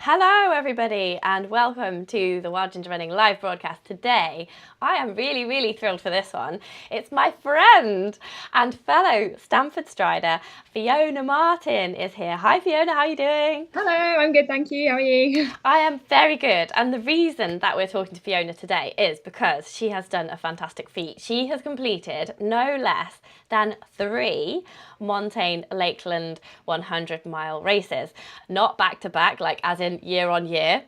Hello, everybody, and welcome to the Wild Ginger Running live broadcast. Today, I am really thrilled for this one. It's my friend and fellow Stamford Strider, Fiona Martin, is here. Hi, Fiona, how are you doing? Hello, I'm good, thank you. How are you? I am very good, and the reason that we're talking to Fiona today is because she has done a fantastic feat. She has completed no less than 3 Montane Lakeland 100-mile races. Not back to back, like as in year on year.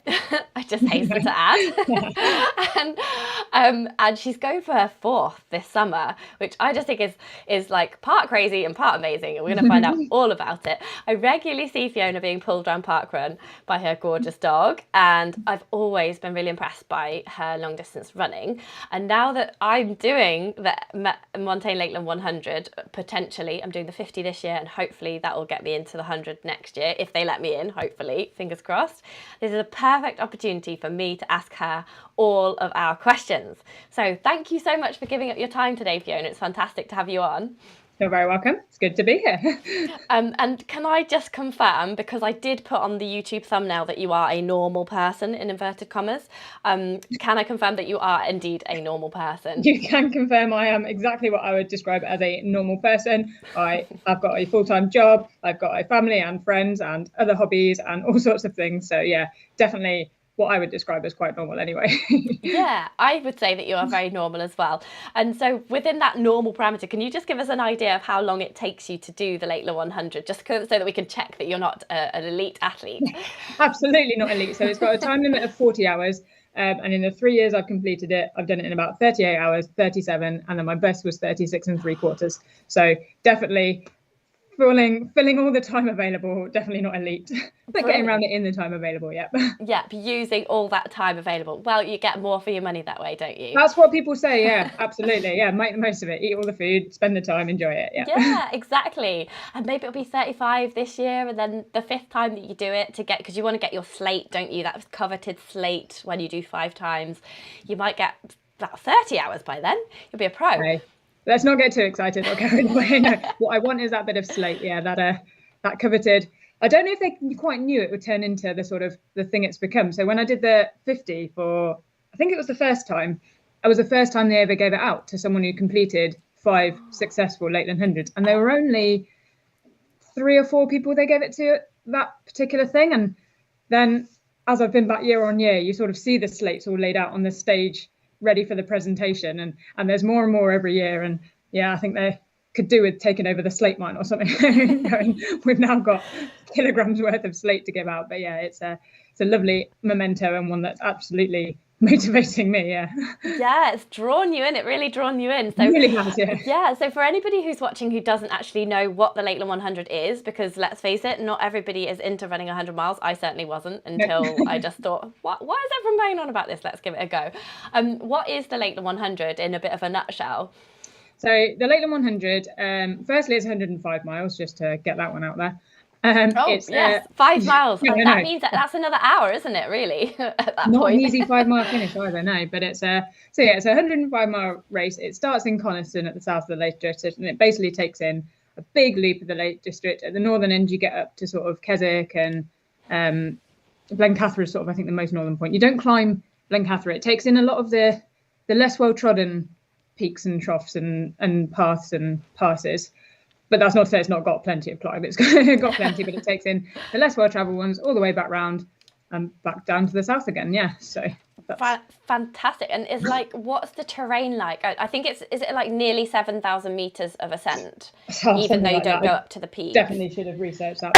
I just hasten to add. And she's going for her 4th this summer, which I just think is like part crazy and part amazing. And we're going to find out all about it. I regularly see Fiona being pulled around Parkrun by her gorgeous dog, and I've always been really impressed by her long distance running. And now that I'm doing the Montane Lakeland 100, potentially I'm doing the 50 this year, and hopefully that will get me into the 100 next year if they let me in, hopefully, fingers crossed. This is a perfect opportunity for me to ask her all of our questions. So thank you so much for giving up your time today, Fiona. It's fantastic to have you on. You're very welcome. It's good to be here. And can I just confirm, because I did put on the YouTube thumbnail that you are a normal person, in inverted commas, can I confirm that you are indeed a normal person? You can confirm I am exactly what I would describe as a normal person. I've got a full-time job, I've got a family and friends and other hobbies and all sorts of things. So yeah, definitely what I would describe as quite normal anyway. Yeah, I would say that you are very normal as well. And so within that normal parameter, can you just give us an idea of how long it takes you to do the Lakeland 100, just so that we can check that you're not an elite athlete? Absolutely not elite. So it's got a time limit of 40 hours. And in the 3 years I've completed it, I've done it in about 38 hours, 37, and then my best was 36 3/4. So definitely filling all the time available, definitely not elite, but getting around it in the time available, yep. Yep, using all that time available. Well, you get more for your money that way, don't you? That's what people say, yeah, absolutely. Yeah, make the most of it, eat all the food, spend the time, enjoy it, yeah. Yeah, exactly. And maybe it'll be 35 this year, and then the 5th time that you do it because you want to get your slate, don't you? That coveted slate when you do 5 times. You might get about 30 hours by then. You'll be a pro. Okay. Let's not get too excited or carried away. No, what I want is that bit of slate, yeah, that coveted. I don't know if they quite knew it would turn into the thing it's become. So when I did the 50 I think it was the first time, it was the first time they ever gave it out to someone who completed 5 successful Lakeland 100s. And there were only 3 or 4 people they gave it to that particular thing. And then as I've been back year on year, you sort of see the slates all laid out on the stage, ready for the presentation, and there's more and more every year. And yeah, I think they could do with taking over the slate mine or something. We've now got kilograms worth of slate to give out, but yeah, it's a lovely memento and one that's absolutely motivating me. Yeah, it's drawn you in. It really drawn you in. So it really has, yeah. So for anybody who's watching who doesn't actually know what the Lakeland 100 is, because let's face it, not everybody is into running 100 miles. I certainly wasn't until I just thought, why is everyone banging on about this? Let's give it a go. What is the Lakeland 100 in a bit of a nutshell? So the Lakeland 100, firstly, it's 105 miles, just to get that one out there. It's 5 miles. That means that's another hour, isn't it? Really, at that not point. an easy 5-mile finish either, no. But it's it's a 105-mile race. It starts in Coniston at the south of the Lake District, and it basically takes in a big loop of the Lake District. At the northern end, you get up to sort of Keswick and Blencathra is sort of, I think, the most northern point. You don't climb Blencathra. It takes in a lot of the less well trodden peaks and troughs and paths and passes. But that's not to say it's not got plenty of climb. It's got plenty, but it takes in the less well-travelled ones all the way back round and back down to the south again. Yeah, so that's fantastic. And it's like, what's the terrain like? I think is it like nearly 7,000 meters of ascent, even though you don't go up to the peak? Definitely should have researched that.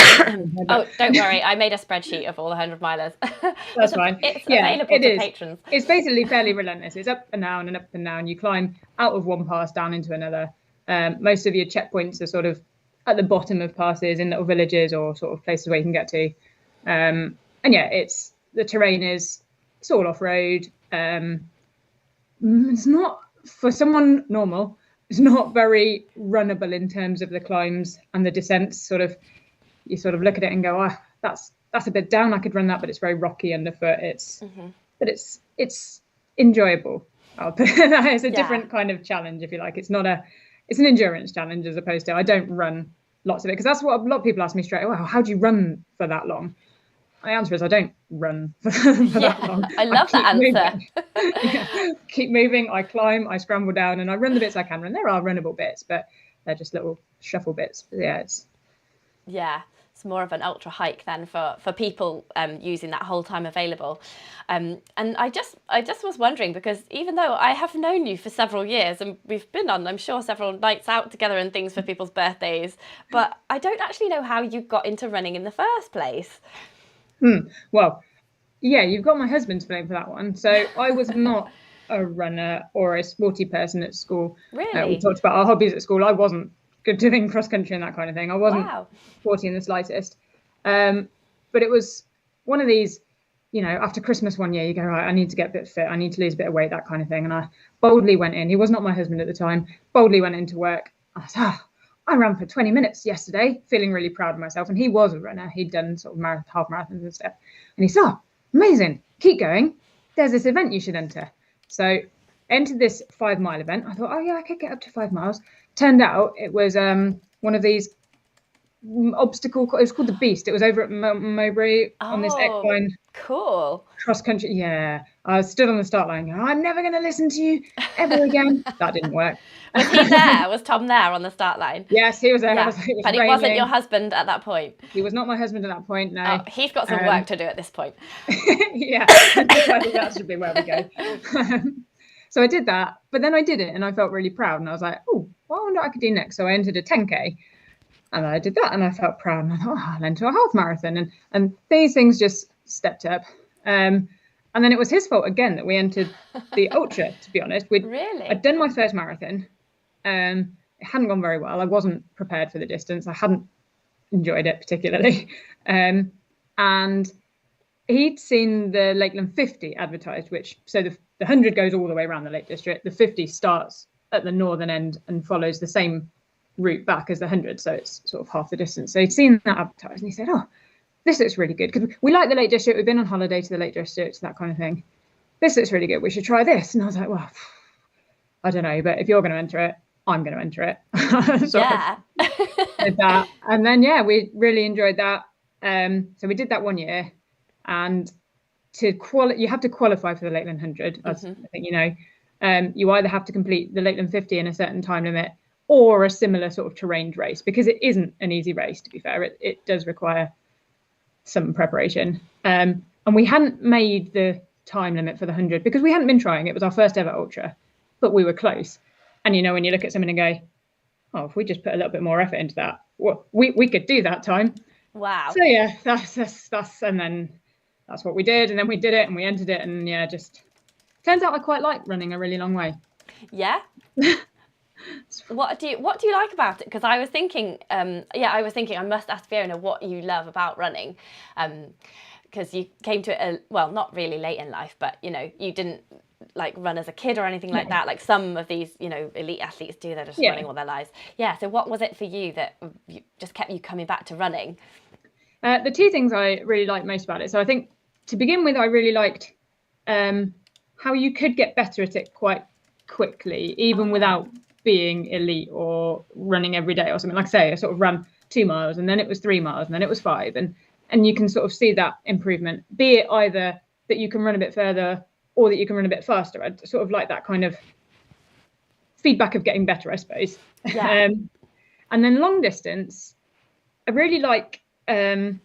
Oh, don't worry, I made a spreadsheet of all the 100-milers. That's fine. It's available to patrons. It's basically fairly relentless. It's up and down and up and down. You climb out of one pass down into another. Most of your checkpoints are sort of at the bottom of passes in little villages or sort of places where you can get to. And yeah, the terrain it's all off-road. It's not, for someone normal, it's not very runnable in terms of the climbs and the descents. You sort of look at it and go, that's a bit down. I could run that, but it's very rocky underfoot. But it's enjoyable. I'll put it's a different kind of challenge, if you like. It's an endurance challenge as opposed to, I don't run lots of it, because that's what a lot of people ask me straight away. How do you run for that long? My answer is I don't run for that long. I love that answer. Keep moving. I climb, I scramble down, and I run the bits I can run. There are runnable bits, but they're just little shuffle bits. But it's more of an ultra hike then for people using that whole time available. And I just was wondering, because even though I have known you for several years and we've been on, I'm sure, several nights out together and things for people's birthdays, but I don't actually know how you got into running in the first place. Well, yeah, you've got my husband to blame for that one. So I was not a runner or a sporty person at school. Really? We talked about our hobbies at school. I wasn't good doing cross country and that kind of thing. I wasn't sporty in the slightest. But it was one of these, after Christmas one year, you go, right, I need to get a bit fit. I need to lose a bit of weight, that kind of thing. And I boldly went in. He was not my husband at the time. Boldly went into work. I said, I ran for 20 minutes yesterday, feeling really proud of myself. And he was a runner. He'd done sort of half marathons and stuff. And he said, amazing, keep going. There's this event you should enter. So entered this 5 mile event. I thought, oh yeah, I could get up to 5 miles. Turned out it was one of these obstacle. It was called the Beast. It was over at Mowbray on this equine. Cool. Cross country. Yeah, I stood on the start line going, I'm never going to listen to you ever again. That didn't work. Was he there? Was Tom there on the start line? Yes, he was there. Yeah. But he wasn't your husband at that point. He was not my husband at that point. No. Oh, he's got some work to do at this point. Yeah, I think that should be where we go. So I did that, but then I did it and I felt really proud. And I was like, oh, well, I wonder what I could do next. So I entered a 10K and I did that and I felt proud. And I thought, I'll enter a half marathon. And these things just stepped up. And then it was his fault again that we entered the ultra, to be honest. Really? I'd done my first marathon. It hadn't gone very well. I wasn't prepared for the distance. I hadn't enjoyed it particularly. And he'd seen the Lakeland 50 advertised, so the 100 goes all the way around the Lake District. The 50 starts at the northern end and follows the same route back as the 100. So it's sort of half the distance. So he'd seen that advertised and he said, oh, this looks really good. Because we like the Lake District. We've been on holiday to the Lake District, that kind of thing. This looks really good. We should try this. And I was like, well, I don't know. But if you're going to enter it, I'm going to enter it. So yeah. did that. And then, we really enjoyed that. So we did that 1 year. And you have to qualify for the Lakeland 100, as I think you know. You either have to complete the Lakeland 50 in a certain time limit or a similar sort of terrain race, because it isn't an easy race, to be fair. It does require some preparation. And we hadn't made the time limit for the 100 because we hadn't been trying. It was our first ever ultra, but we were close. And, when you look at someone and go, oh, if we just put a little bit more effort into that, well, we could do that time. Wow. So, yeah, that's and then that's what we did. And then we did it and we entered it. And, just turns out I quite like running a really long way. Yeah. What do you like about it? Because I was thinking, I must ask Fiona what you love about running. Because you came to it, not really late in life, but, you didn't like run as a kid or anything like that. Like some of these, elite athletes do, they're just running all their lives. Yeah. So what was it for you that just kept you coming back to running? The two things I really liked most about it. So I think to begin with, I really liked how you could get better at it quite quickly, even without being elite or running every day or something. Like I say, I sort of ran 2 miles and then it was 3 miles and then it was 5. And you can sort of see that improvement, be it either that you can run a bit further or that you can run a bit faster. I sort of like that kind of feedback of getting better, I suppose. Yeah. And then long distance, I really like sort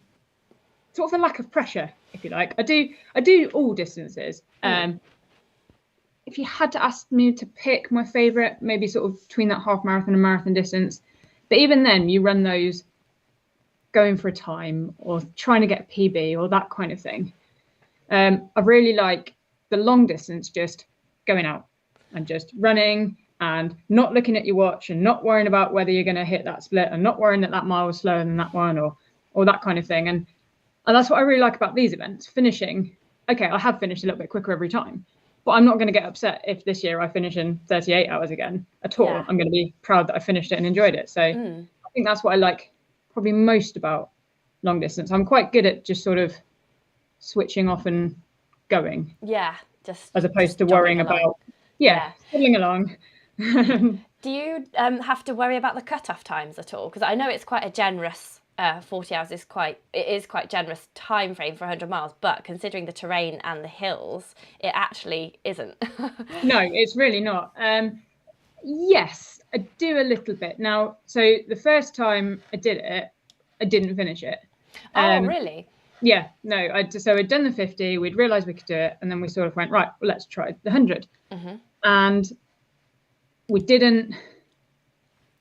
of the lack of pressure, if you like. I do all distances. If you had to ask me to pick my favourite, maybe sort of between that half marathon and marathon distance, but even then you run those going for a time or trying to get a PB or that kind of thing. I really like the long distance, just going out and just running and not looking at your watch and not worrying about whether you're going to hit that split and not worrying that mile was slower than that one or that kind of thing. And that's what I really like about these events. Finishing, okay, I have finished a little bit quicker every time, but I'm not going to get upset if this year I finish in 38 hours again at all. Yeah. I'm going to be proud that I finished it and enjoyed it. So I think that's what I like probably most about long distance. I'm quite good at just sort of switching off and going. Yeah, just as opposed to worrying about fiddling along. Do you have to worry about the cutoff times at all? Because I know it's quite a generous 40 hours is quite generous time frame for 100 miles, but considering the terrain and the hills, it actually isn't. No, it's really not. Yes, I do a little bit now. So the first time I did it, I didn't finish it. Oh, really? Yeah, no. So we'd done the 50, we'd realised we could do it, and then we sort of went, right, well, let's try the 100. And we didn't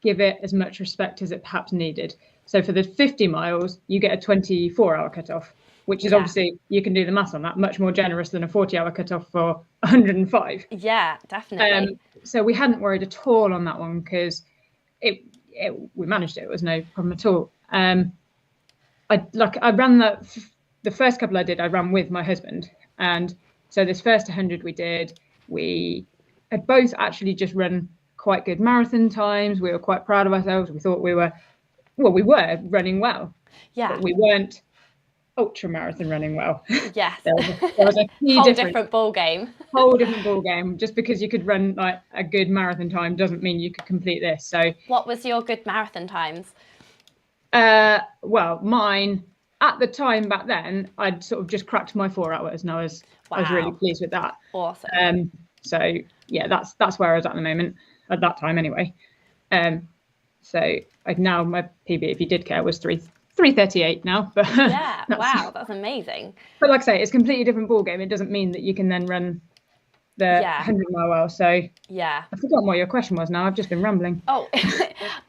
give it as much respect as it perhaps needed. So for the 50 miles, you get a 24-hour cutoff, which is obviously, you can do the math on that, much more generous than a 40-hour cutoff for 105. Yeah, definitely. So we hadn't worried at all on that one because we managed it. It was no problem at all. I ran the first couple I did, I ran with my husband. And so this first 100 we had both actually just run quite good marathon times. We were quite proud of ourselves. We thought we were running well. Yeah. But we weren't ultra marathon running well. Yes. there was a key whole difference. different ball game. Whole different ball game. Just because you could run like a good marathon time doesn't mean you could complete this. So what was your good marathon times? Well, mine at the time back then, I'd sort of just cracked my 4 hours, and I was really pleased with that. Awesome. So yeah, that's where I was at the moment at that time anyway. So now my PB, if you did care, was 3:38 now. But yeah, wow, that's amazing. But like I say, it's a completely different ball game. It doesn't mean that you can then run the 100-mile well. So yeah, I've forgotten what your question was now. I've just been rambling. Oh,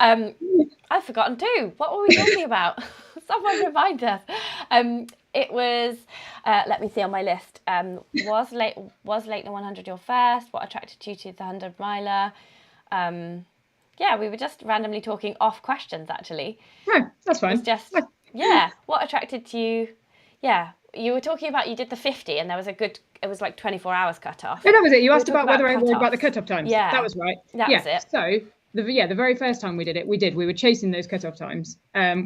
I've forgotten too. What were we talking about? Someone remind us. It was, let me see on my list. Was Lakeland 100 your first? What attracted you to the 100 miler? Yeah, we were just randomly talking off questions actually. No, that's fine. It's just, yeah, what attracted you? Yeah, you were talking about you did the 50 and there was it was like 24 hours cut off. No, that was it. You asked about whether I worried about the cut-off times. Yeah. That was right. That was it. So the very first time we did it, we were chasing those cut-off times.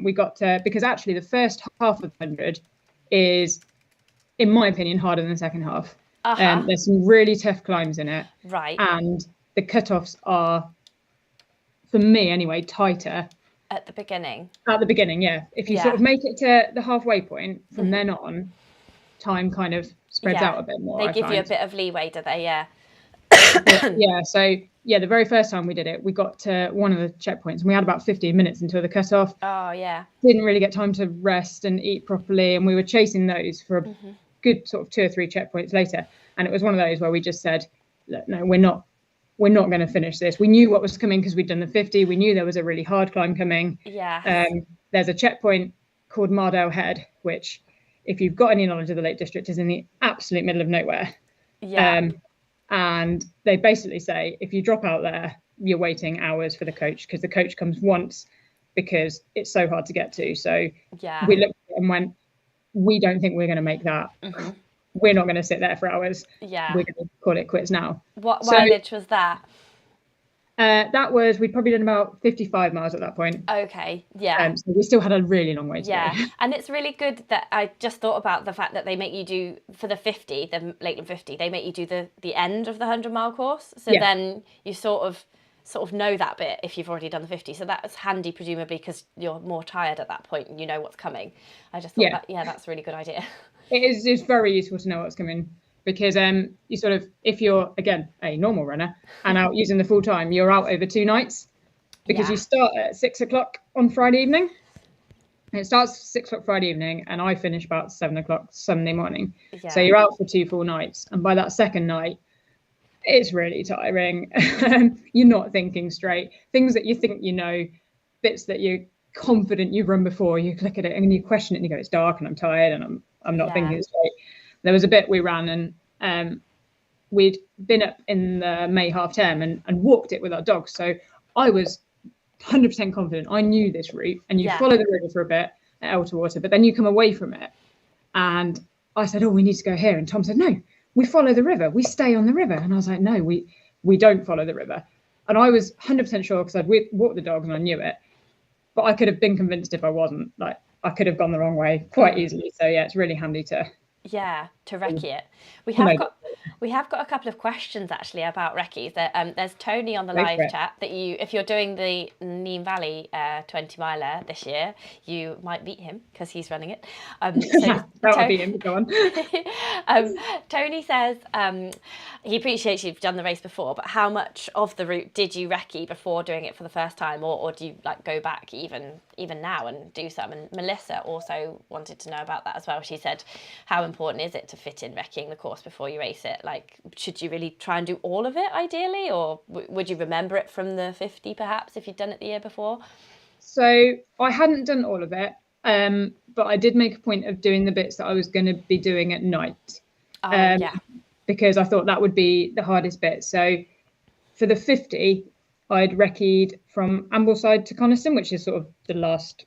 We got to, because actually the first half of the 100 is, in my opinion, harder than the second half. There's some really tough climbs in it. Right. And the cut-offs are, for me anyway, tighter. At the beginning, yeah. If you sort of make it to the halfway point, from then on, time kind of spreads out a bit more. They give you a bit of leeway, do they? Yeah. Yeah. So yeah, the very first time we did it, we got to one of the checkpoints and we had about 15 minutes until the cutoff. Oh yeah. Didn't really get time to rest and eat properly, and we were chasing those for a good sort of 2 or 3 checkpoints later. And it was one of those where we just said, look, no, we're not going to finish this. We knew what was coming because we'd done the 50. We knew there was a really hard climb coming. Yeah. There's a checkpoint called Mardale Head, which, if you've got any knowledge of the Lake District, is in the absolute middle of nowhere. Yeah. And they basically say, if you drop out there, you're waiting hours for the coach, because the coach comes once because it's so hard to get to. So we looked at it and went, we don't think we're going to make that. We're not going to sit there for hours. Yeah. We're going to call it quits now. What mileage was that? That was, we'd probably done about 55 miles at that point. Okay, yeah. So we still had a really long way to go. And it's really good that I just thought about the fact that they make you do, for the 50, the Lakeland 50, they make you do the end of the 100-mile course. So then you sort of know that bit if you've already done the 50. So that's handy, presumably, because you're more tired at that point and you know what's coming. I just thought that's a really good idea. It's very useful to know what's coming. Because you sort of, if you're, again, a normal runner and out using the full time, you're out over 2 nights, because you start at 6 o'clock on Friday evening. And it starts 6 o'clock Friday evening and I finish about 7 o'clock Sunday morning. Yeah. So you're out for 2 full nights. And by that second night, it's really tiring. You're not thinking straight. Things that you think you know, bits that you're confident you've run before, you look at it and you question it and you go, it's dark and I'm tired and I'm not thinking straight. There was a bit we ran and we'd been up in the May half term and walked it with our dogs. So I was 100% confident. I knew this route, and you follow the river for a bit at Elterwater, but then you come away from it. And I said, oh, we need to go here. And Tom said, no, we follow the river. We stay on the river. And I was like, no, we don't follow the river. And I was 100% sure because I'd walked the dogs and I knew it. But I could have been convinced if I wasn't. Like, I could have gone the wrong way quite easily. So yeah, it's really handy to... Yeah, to recce it. We have got We have got a couple of questions actually about recce's. There's Tony on the Go for live it. chat that if you're doing the Neem Valley 20 miler this year, you might beat him because he's running it. That would be him. Go on. Tony says he appreciates you've done the race before, but how much of the route did you recce before doing it for the first time, or do you like go back even now and do some? And Melissa also wanted to know about that as well. She said, how important is it to fit in recceing the course before you race it? Like, should you really try and do all of it ideally, or would you remember it from the 50 perhaps if you'd done it the year before? So I hadn't done all of it, but I did make a point of doing the bits that I was going to be doing at night. Yeah. Because I thought that would be the hardest bit. So for the 50, I'd recce'd from Ambleside to Coniston, which is sort of the last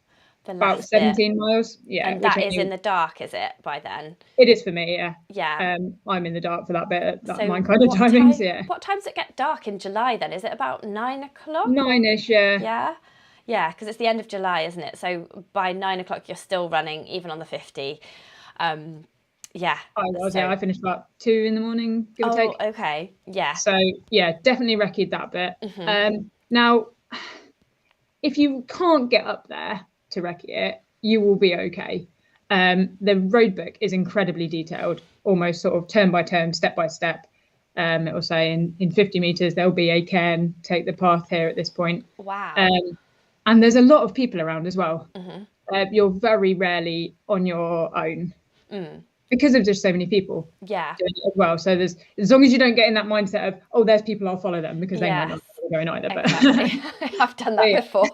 about 17 miles. Yeah. And that is in the dark, is it, by then? It is for me, yeah. Yeah. I'm in the dark for that bit at So my kind of timings, yeah. What time does it get dark in July then? Is it about 9 o'clock? 9-ish, yeah. Yeah. Yeah, because it's the end of July, isn't it? So by 9 o'clock, you're still running, even on the 50. Yeah. I finished about 2 in the morning, give or take. Oh, okay. Yeah. So, yeah, definitely recce'd that bit. Now, if you can't get up there to recce it, you will be okay. The road book is incredibly detailed, almost sort of turn by turn, step by step. It will say in 50 metres, there'll be a cairn, take the path here at this point. Wow. And there's a lot of people around as well. You're very rarely on your own. Because of just so many people doing it as well. So there's, as long as you don't get in that mindset of, oh, there's people, I'll follow them, because they might not be going either. Exactly. I've done that before.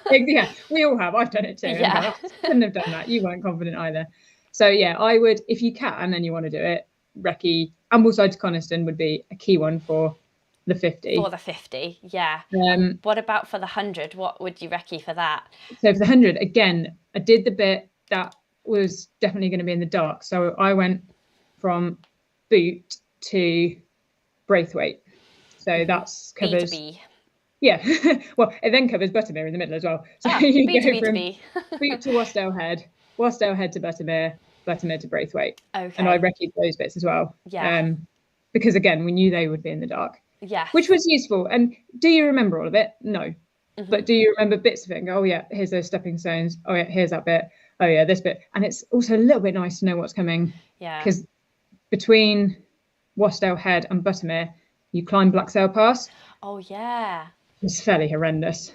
Yeah, we all have. I've done it too. Yeah. I couldn't have done that. You weren't confident either. So yeah, I would, if you can and you want to do it, recce Ambleside to Coniston would be a key one for the 50. For the 50, yeah. What about for the 100? What would you recce for that? So for the 100, again, I did the bit that was definitely going to be in the dark. So I went from Boot to Braithwaite. So that's covers. B2B. Yeah. Well, it then covers Buttermere in the middle as well. So you go from Boot to Wasdale Head to Buttermere to Braithwaite. Okay. And I recce'd those bits as well. Yeah. Because again, we knew they would be in the dark. Yeah. Which was useful. And do you remember all of it? No. But do you remember bits of it and go, oh yeah, here's those stepping stones. Oh yeah, here's that bit. Oh yeah, this bit. And it's also a little bit nice to know what's coming. Yeah. Because between Wasdale Head and Buttermere, you climb Blacksail Pass. Oh yeah. It's fairly horrendous.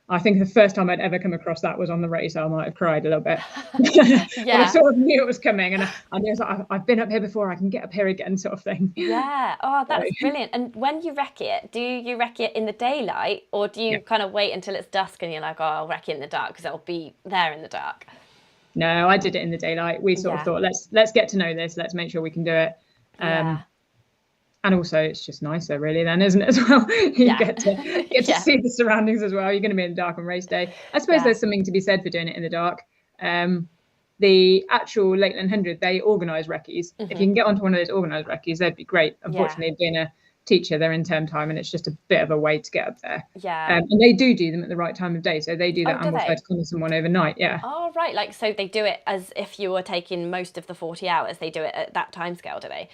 I think the first time I'd ever come across that was on the race. I might have cried a little bit. Yeah. I sort of knew it was coming, and I knew, like, I've been up here before, I can get up here again, sort of thing. Yeah. Oh, that's brilliant. And when you recce it, do you recce it in the daylight, or do you kind of wait until it's dusk and you're like, oh, I'll recce in the dark because it'll be there in the dark? No, I did it in the daylight. We sort of thought, let's get to know this. Let's make sure we can do it. And also, it's just nicer, really, then, isn't it, as well? You get to see the surroundings as well. You're going to be in the dark on race day. I suppose there's something to be said for doing it in the dark. The actual Lakeland 100, they organise recce's. If you can get onto one of those organised recce's, that'd be great. Unfortunately, being a teacher, they're in term time, and it's just a bit of a way to get up there. Yeah. And they do them at the right time of day. So they do that Ambleside to Coniston one overnight, yeah. Oh, right. Like, so they do it as if you were taking most of the 40 hours. They do it at that time scale, do they?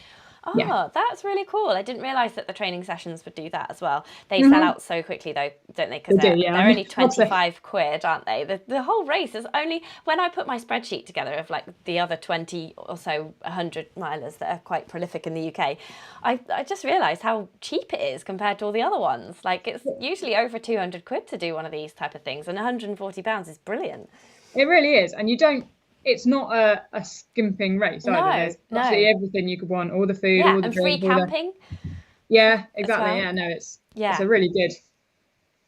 Oh, that's really cool. I didn't realise that the training sessions would do that as well. They sell out so quickly, though, don't they? Because they're only 25 quid, aren't they? The whole race is only... When I put my spreadsheet together of, like, the other 20 or so 100 milers that are quite prolific in the UK, I just realised how cheap it is compared to all the other ones. Like, it's usually over 200 quid to do one of these type of things, and £140 is brilliant. It really is. And you don't... It's not a skimping race either. There's absolutely everything you could want, all the food, all the and drink, free camping. Yeah, exactly. Well. Yeah, no, it's a really good.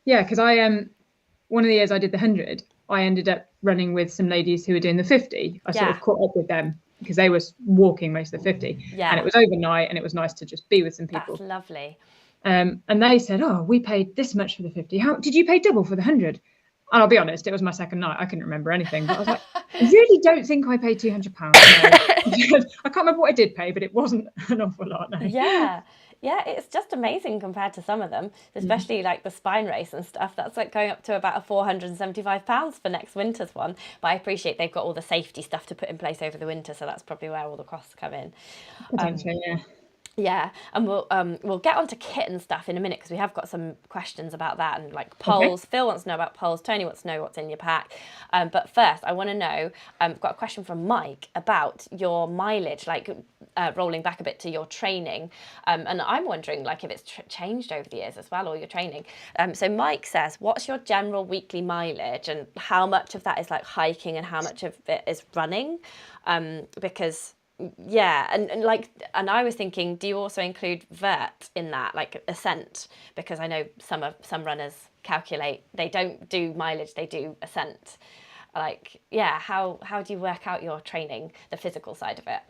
Yeah, because I one of the years I did the 100, I ended up running with some ladies who were doing the 50. I sort of caught up with them because they were walking most of the 50. Yeah. And it was overnight, and it was nice to just be with some people. That's lovely. And they said, oh, we paid this much for the 50. How did you pay double for the 100? And I'll be honest, it was my second night. I couldn't remember anything. But I was like, I really don't think I paid £200. No. I can't remember what I did pay, but it wasn't an awful lot. No. Yeah. Yeah, it's just amazing compared to some of them, especially like the spine race and stuff. That's like going up to about £475 for next winter's one. But I appreciate they've got all the safety stuff to put in place over the winter, so that's probably where all the costs come in. Potentially, yeah. Yeah, and we'll get onto kit and stuff in a minute because we have got some questions about that and like Okay. poles. Phil wants to know about poles. Tony wants to know what's in your pack. But first, I want to know. I've got a question from Mike about your mileage, like rolling back a bit to your training, and I'm wondering like if it's changed over the years as well, or your training. So Mike says, "What's your general weekly mileage, and how much of that is like hiking, and how much of it is running?" Because yeah, and I was thinking, do you also include vert in that, like ascent? Because I know some runners calculate, they don't do mileage, they do ascent. Like, yeah, how do you work out your training, the physical side of it?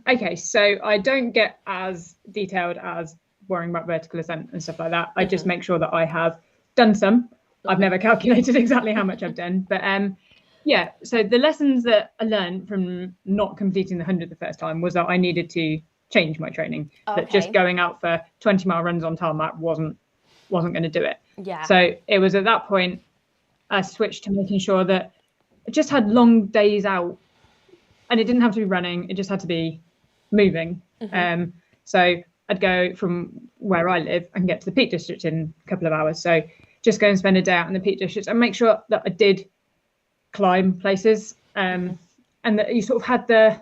Okay, so I don't get as detailed as worrying about vertical ascent and stuff like that. I just make sure that I have done some. I've never calculated exactly how much I've done, but yeah, so the lessons that I learned from not completing the 100 the first time was that I needed to change my training. Okay. That just going out for 20-mile runs on tarmac wasn't going to do it. Yeah. So it was at that point I switched to making sure that I just had long days out, and it didn't have to be running, it just had to be moving. So I'd go from where I live and get to the Peak District in a couple of hours. So just go and spend a day out in the Peak District and make sure that I did climb places, and that you sort of had the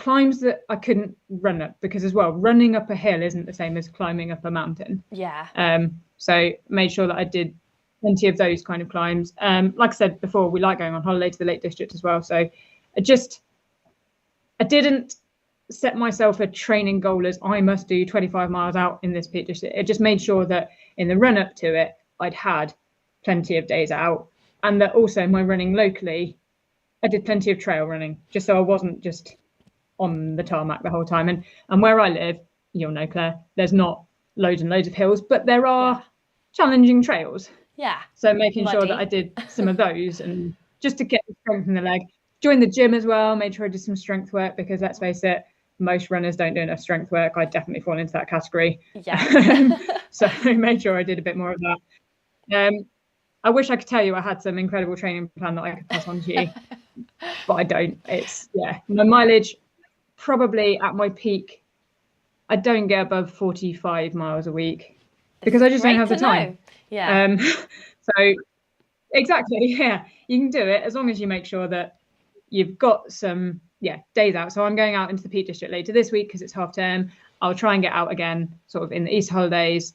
climbs that I couldn't run up, because as well, running up a hill isn't the same as climbing up a mountain. Yeah. So made sure that I did plenty of those kind of climbs. Like I said before, we like going on holiday to the Lake District as well. So I didn't set myself a training goal as I must do 25 miles out in this Peak District. It just made sure that in the run up to it, I'd had plenty of days out, and that also my running locally, I did plenty of trail running, just so I wasn't just on the tarmac the whole time. And where I live, you'll know, Claire, there's not loads and loads of hills, but there are challenging trails. Yeah. So making sure that I did some of those, and just to get the strength in the leg. Joined the gym as well, made sure I did some strength work, because let's face it, most runners don't do enough strength work. I definitely fall into that category. Yeah. So I made sure I did a bit more of that. I wish I could tell you I had some incredible training plan that I could pass on to you, but I don't. It's, yeah, my mileage, probably at my peak, I don't get above 45 miles a week, because I just don't have the time. Yeah. So exactly, yeah, you can do it as long as you make sure that you've got some days out. So I'm going out into the Peak District later this week because it's half term. I'll try and get out again sort of in the Easter holidays.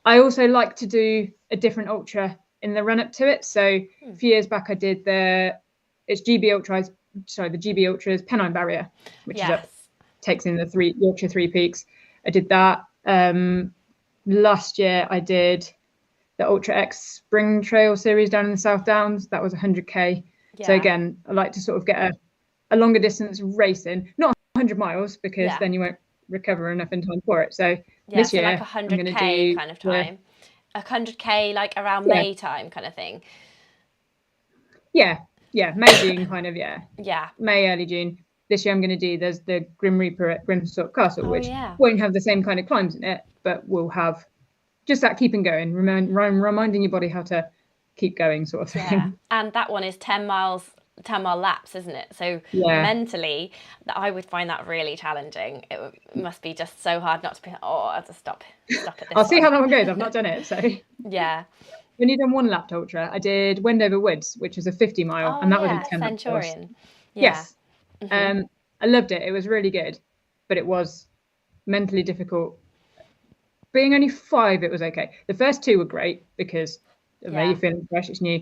I also like to do a different ultra in the run up to it. So a few years back I did the GB Ultras Pennine Barrier, which is takes in the Yorkshire Three Peaks. I did that. Last year I did the Ultra X Spring Trail series down in the South Downs. That was 100k. Yeah. So again, I like to sort of get a longer distance race in, not 100 miles, because then you won't recover enough in time for it. So this year, like 100k kind of time, 100k like around May time kind of thing. Yeah, May, June kind of, yeah, May, early June. This year I'm going to do, there's the Grim Reaper at Grimthorpe Castle, which won't have the same kind of climbs in it, but will have just that keeping going, reminding your body how to keep going sort of thing. Yeah, and that one is 10-mile laps, isn't it? So mentally, I would find that really challenging. It must be just so hard not to be, I have to stop at this I'll see how that one goes. I've not done it, so. Yeah. When you done one lapped ultra, I did Wendover Woods, which was a 50 mile, and that was a 10 Centurion. Yes. I loved it. It was really good, but it was mentally difficult. Being only 5, it was okay. The first 2 were great because you're feeling fresh, it's new.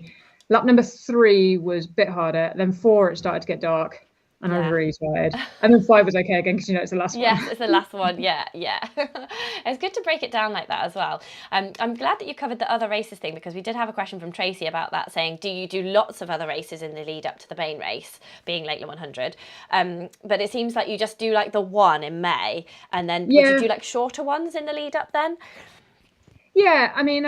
Lap number 3 was a bit harder. Then 4, it started to get dark, and I was really tired. And then 5 was okay again, because it's the last one. Yes, it's the last one. Yeah. It's good to break it down like that as well. I'm glad that you covered the other races thing, because we did have a question from Tracy about that, saying, do you do lots of other races in the lead up to the main race, being Lakeland 100? But it seems like you just do like the one in May, and then would you do like shorter ones in the lead up then? Yeah, I mean,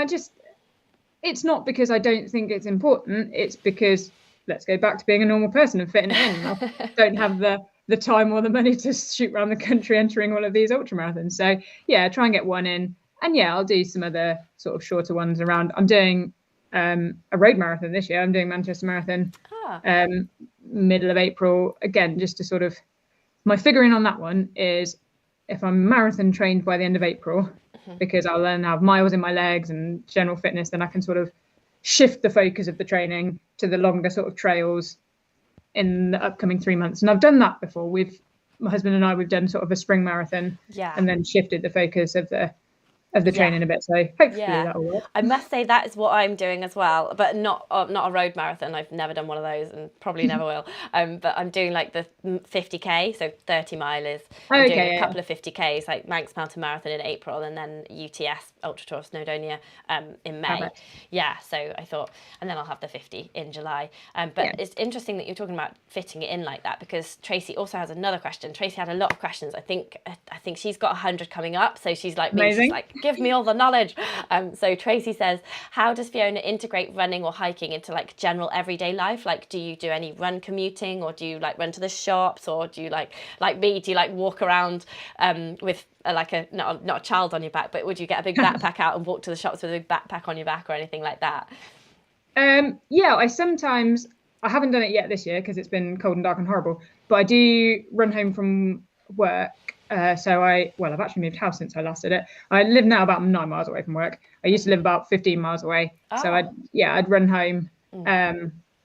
it's not because I don't think it's important. It's because, let's go back to being a normal person and fitting it in. I don't have the time or the money to shoot around the country entering all of these ultramarathons. So yeah, try and get one in. And yeah, I'll do some other sort of shorter ones around. I'm doing a road marathon this year. I'm doing Manchester Marathon middle of April. Again, just to sort of, my figuring on that one is if I'm marathon trained by the end of April, because I'll then have miles in my legs and general fitness, then I can sort of shift the focus of the training to the longer sort of trails in the upcoming 3 months. And I've done that before. My husband and I, we've done sort of a spring marathon, and then shifted the focus of the training a bit. So hopefully that'll work. I must say that is what I'm doing as well, but not a road marathon. I've never done one of those and probably never will. But I'm doing like the 50k, so 30 miles. I'm doing a couple of 50ks, like Manx Mountain Marathon in April, and then UTS Ultra Tour of Snowdonia in May. Perfect. Yeah, so I thought, and then I'll have the 50 in July. But it's interesting that you're talking about fitting it in like that, because Tracy also has another question. Tracy had a lot of questions. I think she's got 100 coming up, so she's like me. She's like, give me all the knowledge. So Tracy says, how does Fiona integrate running or hiking into like general everyday life? Like, do you do any run commuting, or do you like run to the shops, or do you like me, do you like walk around with like not a child on your back, but would you get a big backpack out and walk to the shops with a big backpack on your back or anything like that? Yeah, I haven't done it yet this year because it's been cold and dark and horrible, but I do run home from work. So I've actually moved house since I last did it. I live now about 9 miles away from work. I used to live about 15 miles away. Oh. So I'd run home.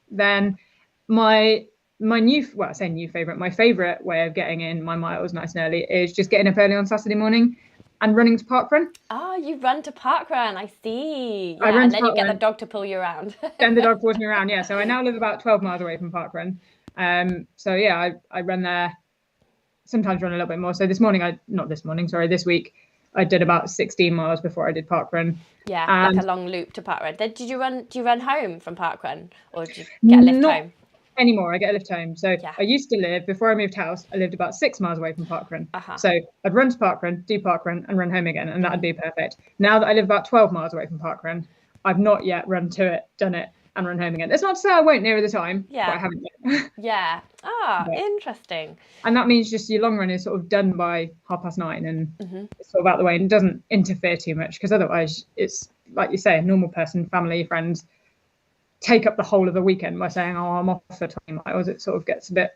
Then my favorite way of getting in my miles nice and early is just getting up early on Saturday morning and running to parkrun. Oh, you run to parkrun, I see. Yeah, and then you get the dog to pull you around. Then the dog pulls me around, yeah. So I now live about 12 miles away from parkrun. So yeah, I run there. Sometimes run a little bit more. So this week, I did about 16 miles before I did parkrun. Yeah, like a long loop to parkrun. Then do you run home from parkrun, or did you get a lift home? Anymore, I get a lift home. So I used to live, before I moved house, I lived about 6 miles away from parkrun. So I'd run to parkrun, do parkrun, and run home again, and that'd be perfect. Now that I live about 12 miles away from parkrun, I've not yet run to it, done it, and run home again. It's not to say I won't nearer the time, but I haven't yet. Yeah. Interesting. And that means just your long run is sort of done by 9:30, and it's sort of out the way and doesn't interfere too much, because otherwise it's, like you say, a normal person, family, friends, take up the whole of the weekend by saying, oh, I'm off for 20 miles. It sort of gets a bit,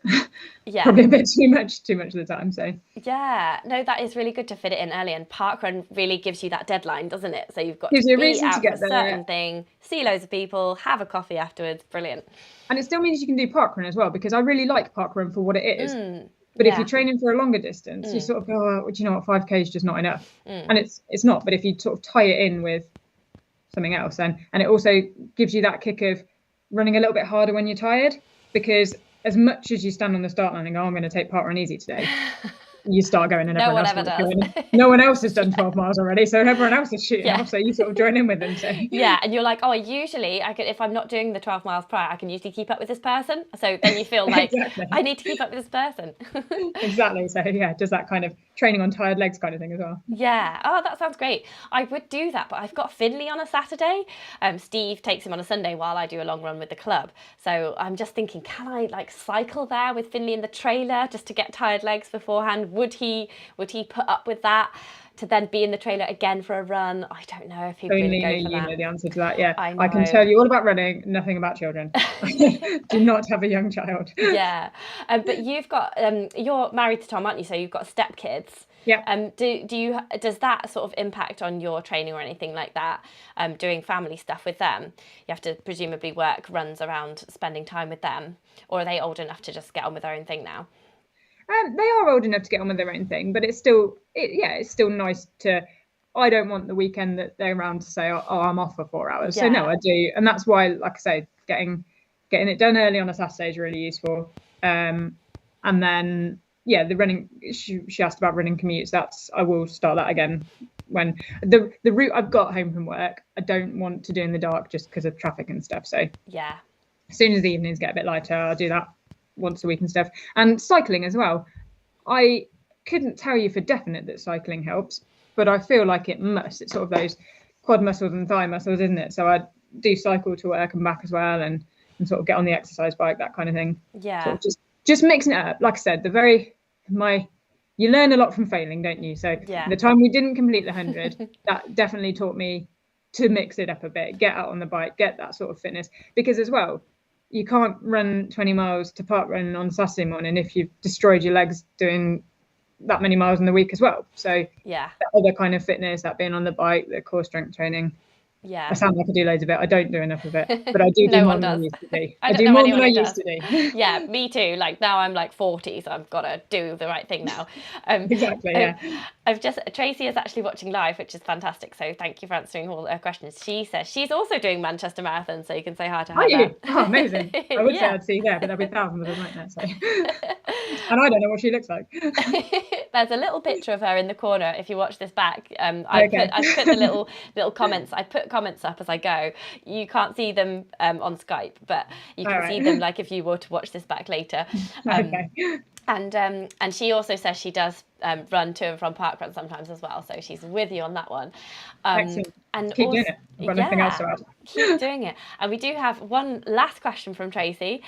probably a bit too much of the time. So no, that is really good to fit it in early, and parkrun really gives you that deadline, doesn't it? So you've got to be out for a certain thing, see loads of people, have a coffee afterwards. Brilliant. And it still means you can do parkrun as well, because I really like parkrun for what it is. But if you're training for a longer distance, you sort of go, oh, do you know what, 5K is just not enough. And it's not. But if you sort of tie it in with something else, and it also gives you that kick of running a little bit harder when you're tired, because as much as you stand on the start line and go, I'm going to take parkrun easy today, you start going, and no one ever does. No one else has done 12 miles already, so everyone else is shooting off, so you sort of join in with them. So and you're like, oh, usually I could, if I'm not doing the 12 miles prior, I can usually keep up with this person. So then you feel like I need to keep up with this person. Exactly. So it does that kind of training on tired legs kind of thing as well. That sounds great. I would do that, but I've got Finley on a Saturday. Steve takes him on a Sunday while I do a long run with the club. So I'm just thinking, can I like cycle there with Finley in the trailer just to get tired legs beforehand? Would he put up with that, to then be in the trailer again for a run? I don't know if he'd really go for that. You know the answer to that. I can tell you all about running, nothing about children. Do not have a young child. But you've got you're married to Tom, aren't you? So you've got stepkids. Does that sort of impact on your training or anything like that? Doing family stuff with them, you have to presumably work runs around spending time with them, or are they old enough to just get on with their own thing now? They are old enough to get on with their own thing, but it's still nice to. I don't want the weekend that they're around to say, oh, I'm off for 4 hours. So no, I do, and that's why, like I say, getting it done early on a Saturday is really useful. And then the running. She asked about running commutes. I will start that again when the route I've got home from work. I don't want to do in the dark just because of traffic and stuff. So as soon as the evenings get a bit lighter, I'll do that once a week and stuff. And cycling as well. I couldn't tell you for definite that cycling helps, but I feel like it must. It's sort of those quad muscles and thigh muscles, isn't it? So I do cycle to work and back as well, and sort of get on the exercise bike, that kind of thing. Sort of just mixing it up. Like I said, you learn a lot from failing, don't you? So the time we didn't complete the 100, that definitely taught me to mix it up a bit, get out on the bike, get that sort of fitness. Because as well, you can't run 20 miles to park run on Saturday morning if you've destroyed your legs doing that many miles in the week as well. So Yeah. that other kind of fitness, that being on the bike, the core strength training. Yeah. I sound like I do loads of it. I don't do enough of it, but I do No more one than I does. used to do. I I don't do know more anyone than I who used does. to do. Yeah, me too. Like now I'm like 40, so I've got to do the right thing now. Exactly, yeah. Tracy is actually watching live, which is fantastic. So thank you for answering all her questions. She says she's also doing Manchester Marathon, so you can say hi to her. Are you? there. Oh, amazing. I would say Yeah. I'd see you there, but there'll be thousands of us, won't there? So. And I don't know what she looks like. There's a little picture of her in the corner. If you watch this back, Okay. I put the little comments. I put comments up as I go. You can't see them on Skype, but you can see them like if you were to watch this back later. Okay. And she also says she does run to and from parkrun sometimes as well. So she's with you on that one. Excellent. And Keep also, doing it. I've got nothing else to add. Keep doing it. And we do have one last question from Tracy,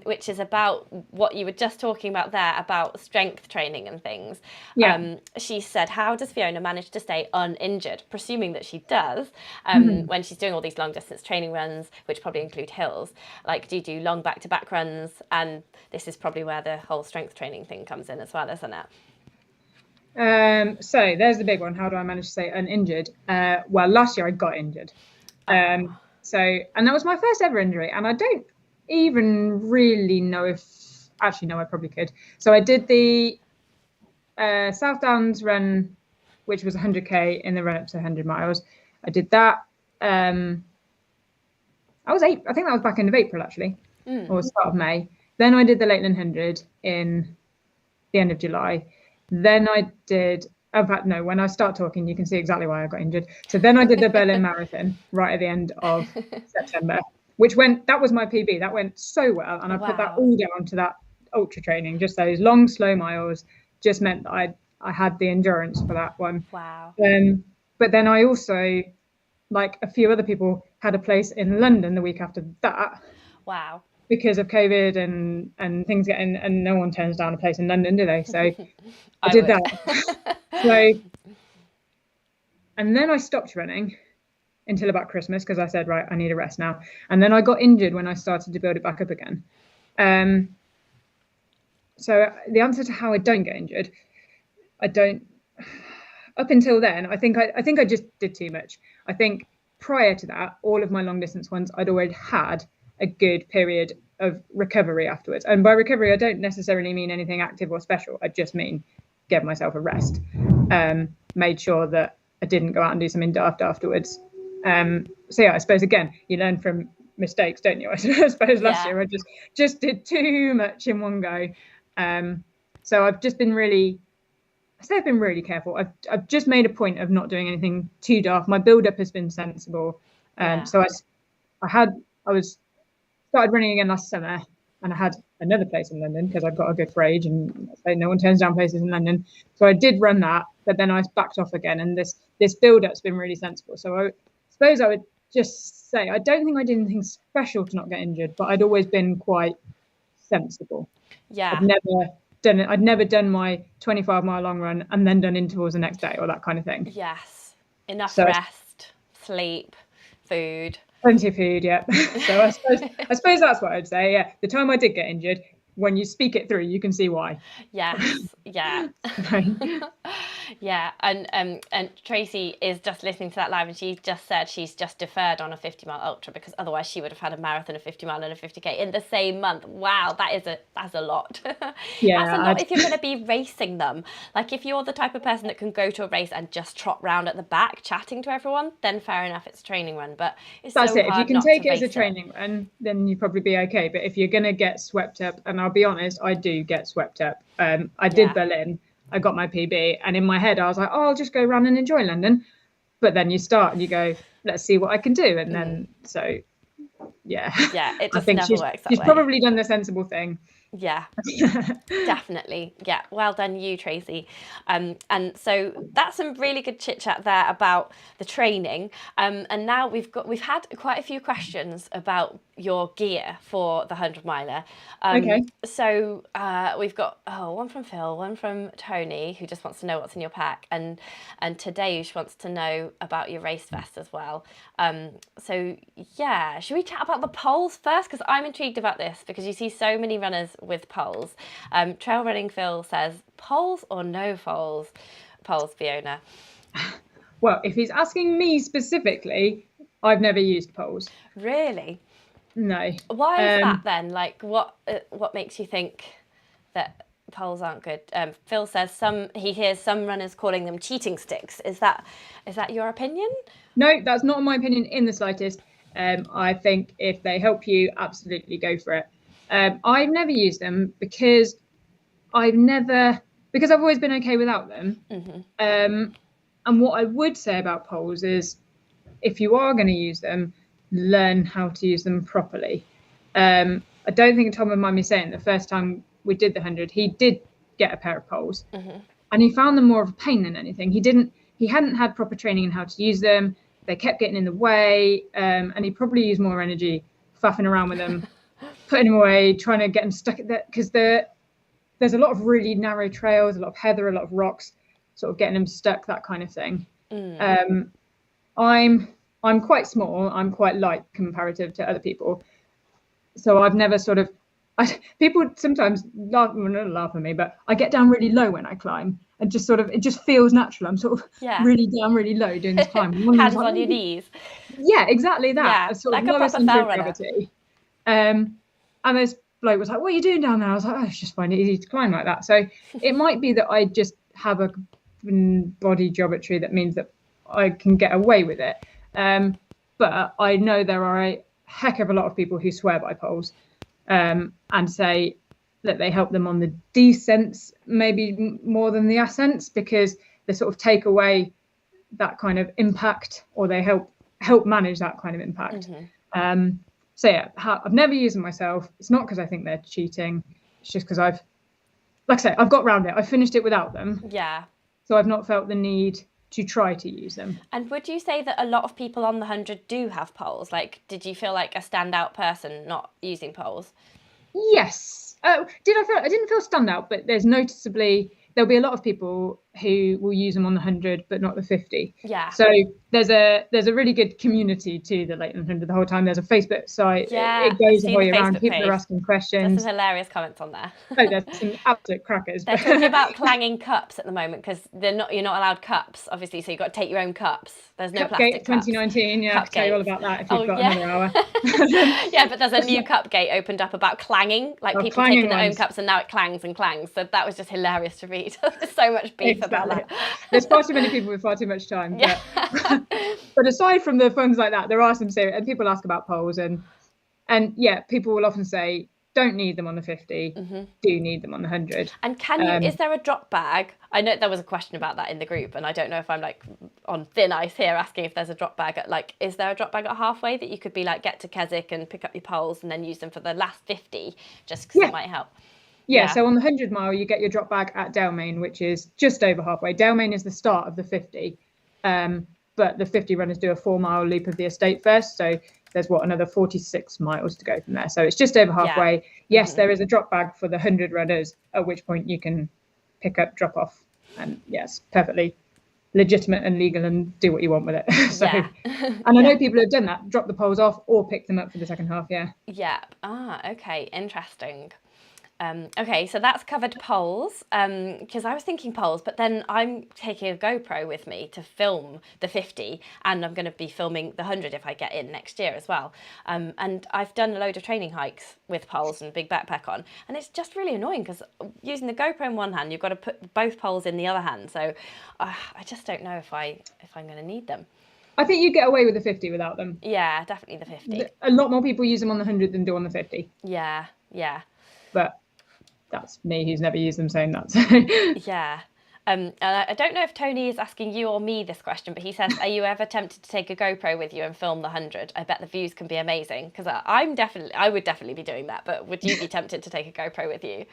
which is about what you were just talking about there, about strength training and things. Yeah. She said, how does Fiona manage to stay uninjured? Presuming that she does, when she's doing all these long distance training runs, which probably include hills. Like, do you do long back-to-back runs? And this is probably where the whole strength training thing comes in as well, isn't it? So there's the big one. How do I manage to stay uninjured? Well, last year I got injured. And that was my first ever injury. And I don't even really know actually, no, I probably could. So I did the South Downs run, which was 100k in the run up to 100 miles. I did that. I think that was back end of April, actually, or start of May. Then I did the Lakeland 100 in the end of July. Then I did, in fact, no, when I start talking, you can see exactly why I got injured. So then I did the Berlin Marathon right at the end of September, that was my PB. That went so well. And I put that all down to that ultra training, just those long, slow miles, just meant that I had the endurance for that one. Wow. But then I also, like a few other people, had a place in London the week after that. Wow. Because of COVID and things getting, and no one turns down a place in London, do they? So I did that. So, and then I stopped running until about Christmas because I said, right, I need a rest now. And then I got injured when I started to build it back up again. So the answer to how I don't get injured, up until then, I think I just did too much. I think prior to that, all of my long distance ones, I'd already had a good period of recovery afterwards. And by recovery, I don't necessarily mean anything active or special. I just mean give myself a rest. Made sure that I didn't go out and do something daft afterwards. So yeah, I suppose again, you learn from mistakes, don't you? I suppose last year I just did too much in one go. So I've been really careful. I've just made a point of not doing anything too daft. My build up has been sensible. So I started running again last summer, and I had another place in London because I've got a good for age, and no one turns down places in London. So I did run that, but then I backed off again, and this build-up's been really sensible. So I suppose I would just say I don't think I did anything special to not get injured, but I'd always been quite sensible. Yeah. I'd never done my 25-mile long run and then done intervals the next day or that kind of thing. Yes. Enough rest, sleep, food. Plenty of food, yeah. So I suppose that's what I'd say. Yeah, the time I did get injured, when you speak it through, you can see why. Yes, yeah. Yeah, and Tracy is just listening to that live, and she just said she's just deferred on a 50-mile ultra because otherwise she would have had a marathon, a 50-mile, and a 50k in the same month. Wow, that's a lot. Yeah, that's a lot if you're going to be racing them. Like if you're the type of person that can go to a race and just trot round at the back chatting to everyone, then fair enough, it's a training run. But that's so it. If you can take it as a training run, then you'd probably be okay. But if you're going to get swept up, and I'll be honest, I do get swept up. I did Berlin. I got my PB, and in my head I was like, oh, I'll just go run and enjoy London. But then you start and you go, let's see what I can do. And then, so, yeah. Yeah, it just never works that way. She's probably done the sensible thing. Yeah, definitely. Yeah, well done you, Tracy. And so that's some really good chit chat there about the training. And now we've had quite a few questions about your gear for the 100 miler. Okay. So we've got one from Phil, one from Tony, who just wants to know what's in your pack, and Tadeusz wants to know about your race vest as well. So yeah, should we chat about the poles first? Because I'm intrigued about this because you see so many runners with poles. Trail Running Phil says, poles or no poles? Poles, Fiona. Well, if he's asking me specifically, I've never used poles. Really? No. Why is that then? Like, what makes you think that poles aren't good? Phil says he hears some runners calling them cheating sticks. Is that your opinion? No, that's not my opinion in the slightest. I think if they help you, absolutely go for it. I've never used them because I've always been okay without them. And what I would say about poles is, if you are going to use them, learn how to use them properly. I don't think Tom would mind me saying the first time we did the 100, he did get a pair of poles, and he found them more of a pain than anything. He hadn't had proper training in how to use them. They kept getting in the way, and he probably used more energy faffing around with them, putting them away, trying to get them stuck at that, because there's a lot of really narrow trails, a lot of heather, a lot of rocks, sort of getting them stuck, that kind of thing. I'm quite small. I'm quite light comparative to other people, so I've never people sometimes laugh at me, but I get down really low when I climb, and it just feels natural. I'm sort of really down, really low doing this climb. Hands on your knees. Yeah, exactly that. Yeah, A sort like of a lower proper centre fell of runner. gravity. And this bloke was like, "What are you doing down there?" I was like, "Oh, I just find it easy to climb like that." So it might be that I just have a body geometry that means that I can get away with it. But I know there are a heck of a lot of people who swear by poles, and say that they help them on the descents maybe more than the ascents, because they sort of take away that kind of impact, or they help manage that kind of impact. So yeah, I've never used them myself. It's not because I think they're cheating. It's just because like I say, I've got around it. I finished it without them. Yeah. So I've not felt the need to try to use them. And would you say that a lot of people on the 100 do have poles? Like, did you feel like a standout person not using poles? Yes. I didn't feel standout, but there'll be a lot of people who will use them on the 100 but not the 50. Yeah. So there's a really good community to the Lakeland 100 the whole time. There's a Facebook site. Yeah, it goes the whole way around. Facebook people page. Are asking questions. There's some hilarious comments on there. Oh, there's some absolute crackers. They're talking about clanging cups at the moment, because you're not allowed cups, obviously, so you've got to take your own cups. There's no plastic cups. 2019, yeah, I can tell you all about that if you've got another hour. Yeah, but there's a new cup gate opened up about clanging, like people taking their own cups, and now it clangs and clangs. So that was just hilarious to read. There's so much beef about that. There's far too many people with far too much time. Yeah. But aside from the funds like that, there are some serious, and people ask about poles, and yeah, people will often say, don't need them on the 50, do need them on the 100. And is there a drop bag? I know there was a question about that in the group, and I don't know if I'm like on thin ice here asking if there's a drop bag is there a drop bag at halfway that you could be like, get to Keswick and pick up your poles and then use them for the last 50, just because it might help? Yeah, so on the 100 mile, you get your drop bag at Delmain, which is just over halfway. Delmain is the start of the 50, but the 50 runners do a 4-mile loop of the estate first. So there's another 46 miles to go from there. So it's just over halfway. Yeah. Yes, there is a drop bag for the 100 runners, at which point you can pick up, drop off. And yes, perfectly legitimate and legal, and do what you want with it. So, and I know people have done that, drop the poles off or pick them up for the second half. Yeah. Yeah. Okay. Interesting. Okay, so that's covered poles, because I was thinking poles, but then I'm taking a GoPro with me to film the 50, and I'm going to be filming the 100 if I get in next year as well. And I've done a load of training hikes with poles and big backpack on, and it's just really annoying because using the GoPro in one hand, you've got to put both poles in the other hand. So I just don't know if I'm going to need them. I think you get away with the 50 without them. Yeah, definitely the 50. A lot more people use them on the 100 than do on the 50. Yeah. But that's me who's never used them saying that. So. Yeah. I don't know if Tony is asking you or me this question, but he says, are you ever tempted to take a GoPro with you and film the 100? I bet the views can be amazing. Because I would definitely be doing that. But would you be tempted to take a GoPro with you?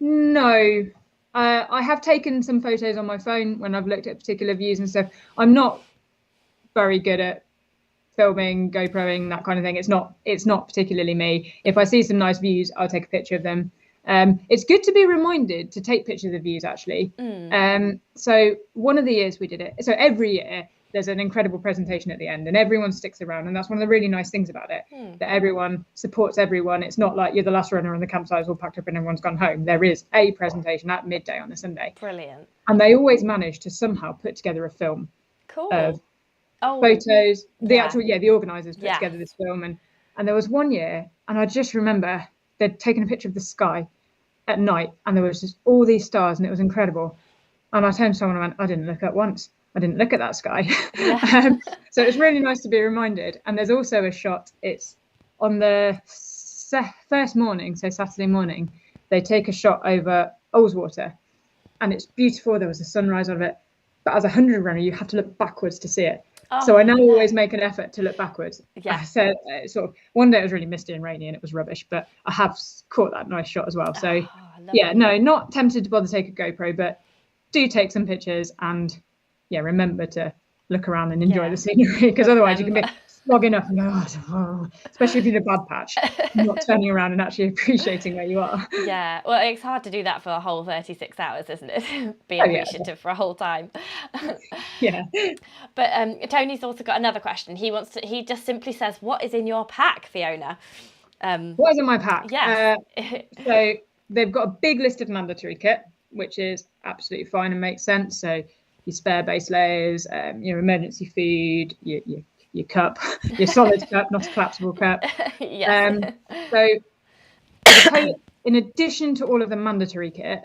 No. I have taken some photos on my phone when I've looked at particular views and stuff. I'm not very good at filming, GoProing, that kind of thing. It's not particularly me. If I see some nice views, I'll take a picture of them. It's good to be reminded to take pictures of views, actually. So one of the years we did it. So every year there's an incredible presentation at the end, and everyone sticks around, and that's one of the really nice things about it, that everyone supports everyone. It's not like you're the last runner and the campsite's all packed up and everyone's gone home. There is a presentation at midday on a Sunday. Brilliant. And they always manage to somehow put together a film of photos. The organisers put together this film, and there was one year, and I just remember they'd taken a picture of the sky at night, and there was just all these stars, and it was incredible. And I turned to someone and went, I didn't look up once. I didn't look at that sky. So it's really nice to be reminded. And there's also a shot, it's on the first morning, so Saturday morning, they take a shot over Ullswater, and it's beautiful. There was a sunrise of it. But as a 100 runner, you have to look backwards to see it. So I now always make an effort to look backwards. So sort of one day it was really misty and rainy and it was rubbish, but I have caught that nice shot as well. So not tempted to bother to take a GoPro, but do take some pictures and remember to look around and enjoy the scenery, because otherwise you can be slogging up and go, especially if you're in a bad patch, not turning around and actually appreciating where you are. Yeah, well, it's hard to do that for a whole 36 hours, isn't it? Be appreciative for a whole time. But Tony's also got another question. He just simply says, what is in your pack, Fiona? What is in my pack? Yeah. So they've got a big list of mandatory kit, which is absolutely fine and makes sense. So your spare base layers, your emergency food, your cup, your solid cup, not a collapsible cup. So in addition to all of the mandatory kit,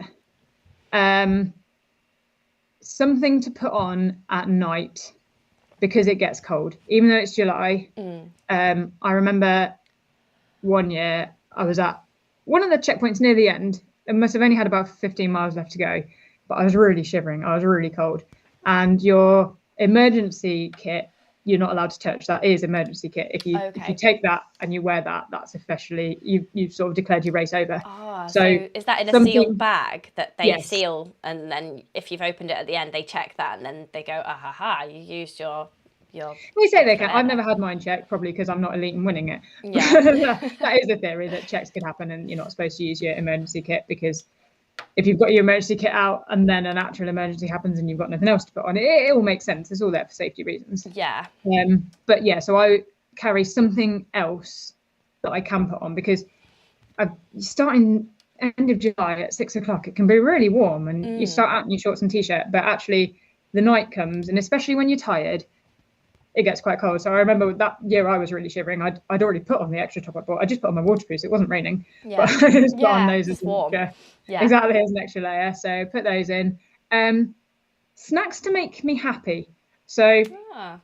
something to put on at night because it gets cold, even though it's July. I remember one year I was at one of the checkpoints near the end. It must have only had about 15 miles left to go, but I was really shivering. I was really cold. And your emergency kit, you're not allowed to touch. That is emergency kit. If you take that and you wear that, that's officially, you've sort of declared your race over. So is that in a sealed bag that they seal, and then if you've opened it at the end, they check that and then they go, you used your They say they can. I've never had mine checked, probably because I'm not elite in winning it. That is the theory, that checks could happen and you're not supposed to use your emergency kit, because if you've got your emergency kit out and then an actual emergency happens and you've got nothing else to put on it, it all makes sense. It's all there for safety reasons. So I carry something else that I can put on, because starting end of July at 6 o'clock, it can be really warm and you start out in your shorts and t-shirt, but actually the night comes, and especially when you're tired, it gets quite cold. So I remember that year I was really shivering. I'd already put on the extra top I bought. I just put on my waterproofs. It wasn't raining. But I just put on those as warm. Exactly, as an extra layer. So put those in. Snacks to make me happy. So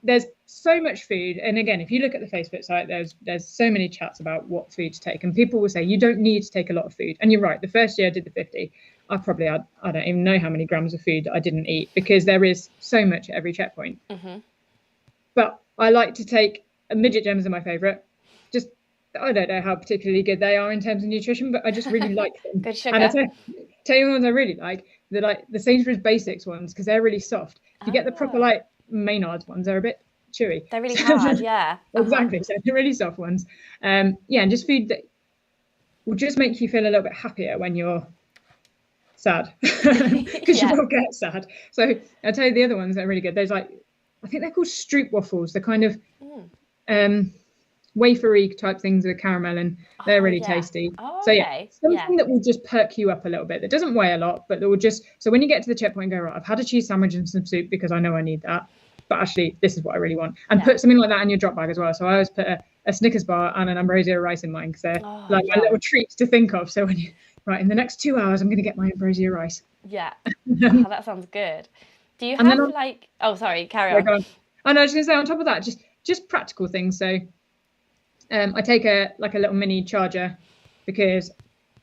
there's so much food. And again, if you look at the Facebook site, there's so many chats about what food to take. And people will say, you don't need to take a lot of food. And you're right. The first year I did the 50, I don't even know how many grams of food that I didn't eat, because there is so much at every checkpoint. But I like to take midget gems are my favourite. Just, I don't know how particularly good they are in terms of nutrition, but I just really like them. Good sugar. And I tell you the ones I really like, the Sainsbury's Basics ones, because they're really soft. If you get the proper Maynard's ones, they're a bit chewy. They're really hard, Exactly. So they're really soft ones. And just food that will just make you feel a little bit happier when you're sad, because you will get sad. So I'll tell you the other ones that are really good. There's I think they're called Stroop waffles. They're kind of wafery type things with caramel, and they're really tasty. Something that will just perk you up a little bit. That doesn't weigh a lot, but that will just, so when you get to the checkpoint, go, right, I've had a cheese sandwich and some soup because I know I need that, but actually this is what I really want. And put something like that in your drop bag as well. So I always put a Snickers bar and an ambrosia rice in mine, because they're my little treats to think of. So when you, in the next 2 hours, I'm going to get my ambrosia rice. That sounds good. Do you have sorry, carry on. I know, I was going to say, on top of that, just practical things. So I take a little mini charger, because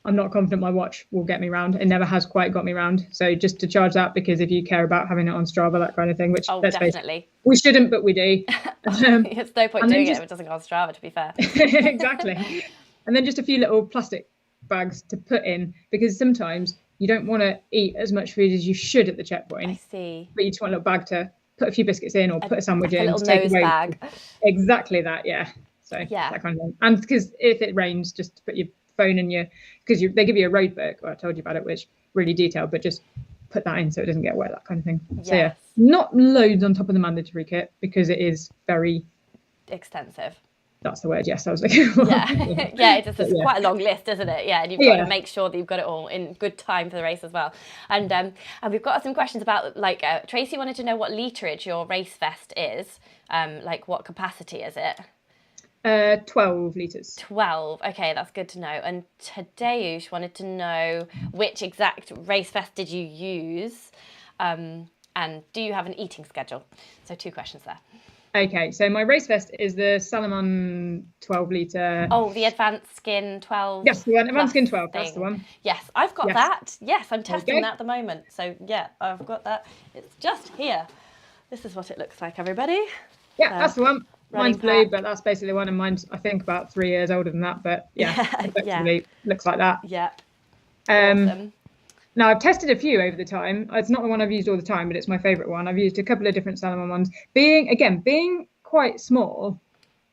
I'm not confident my watch will get me round. It never has quite got me round. So just to charge that, because if you care about having it on Strava, that kind of thing, which Oh, let's face it, definitely. we shouldn't, but we do. It's no point And then doing it just if it doesn't go on Strava, to be fair. exactly. And then just a few little plastic bags to put in, because sometimes you don't want to eat as much food as you should at the I checkpoint, see. but you just want a little bag to put a few biscuits in, or put a sandwich Like a in little to take nose away. bag. Exactly that, yeah. So Yeah. that kind of thing. And because if it rains, just to put your phone in your, because they give you a road book, I told you about it, which really detailed, but just put that in so it doesn't get wet, that kind of thing. So yeah, Yes. not loads on top of the mandatory kit, because it is very Extensive. that's the word, yes, I was looking for. Yeah. Yeah, it's Yeah. quite a long list, isn't it? Yeah, and you've got Yeah. to make sure that you've got it all in good time for the race as well. And we've got some questions about, like, Tracy wanted to know what literage your race vest is. Like, what capacity is it? 12 litres. 12. Okay, that's good to know. And Tadeusz wanted to know which exact race vest did you use, and do you have an eating schedule? So 2 questions there. Okay, so my race vest is the Salomon 12 litre. Oh, the Advanced Skin 12. Yes, the Advanced Skin 12, thing. that's the one. Yes, I've got Yes. that. Yes, I'm testing go. that at the moment. So yeah, I've got that. It's just here. This is what it looks like, everybody. Yeah, that's the one. running Mine's blue, pack. but that's basically the one, and mine's, I think, about 3 years older than that, but yeah, Yeah, effectively looks like that. Yeah. Awesome. Now, I've tested a few over the time. It's not the one I've used all the time, but it's my favourite one. I've used a couple of different Salomon ones. Being quite small,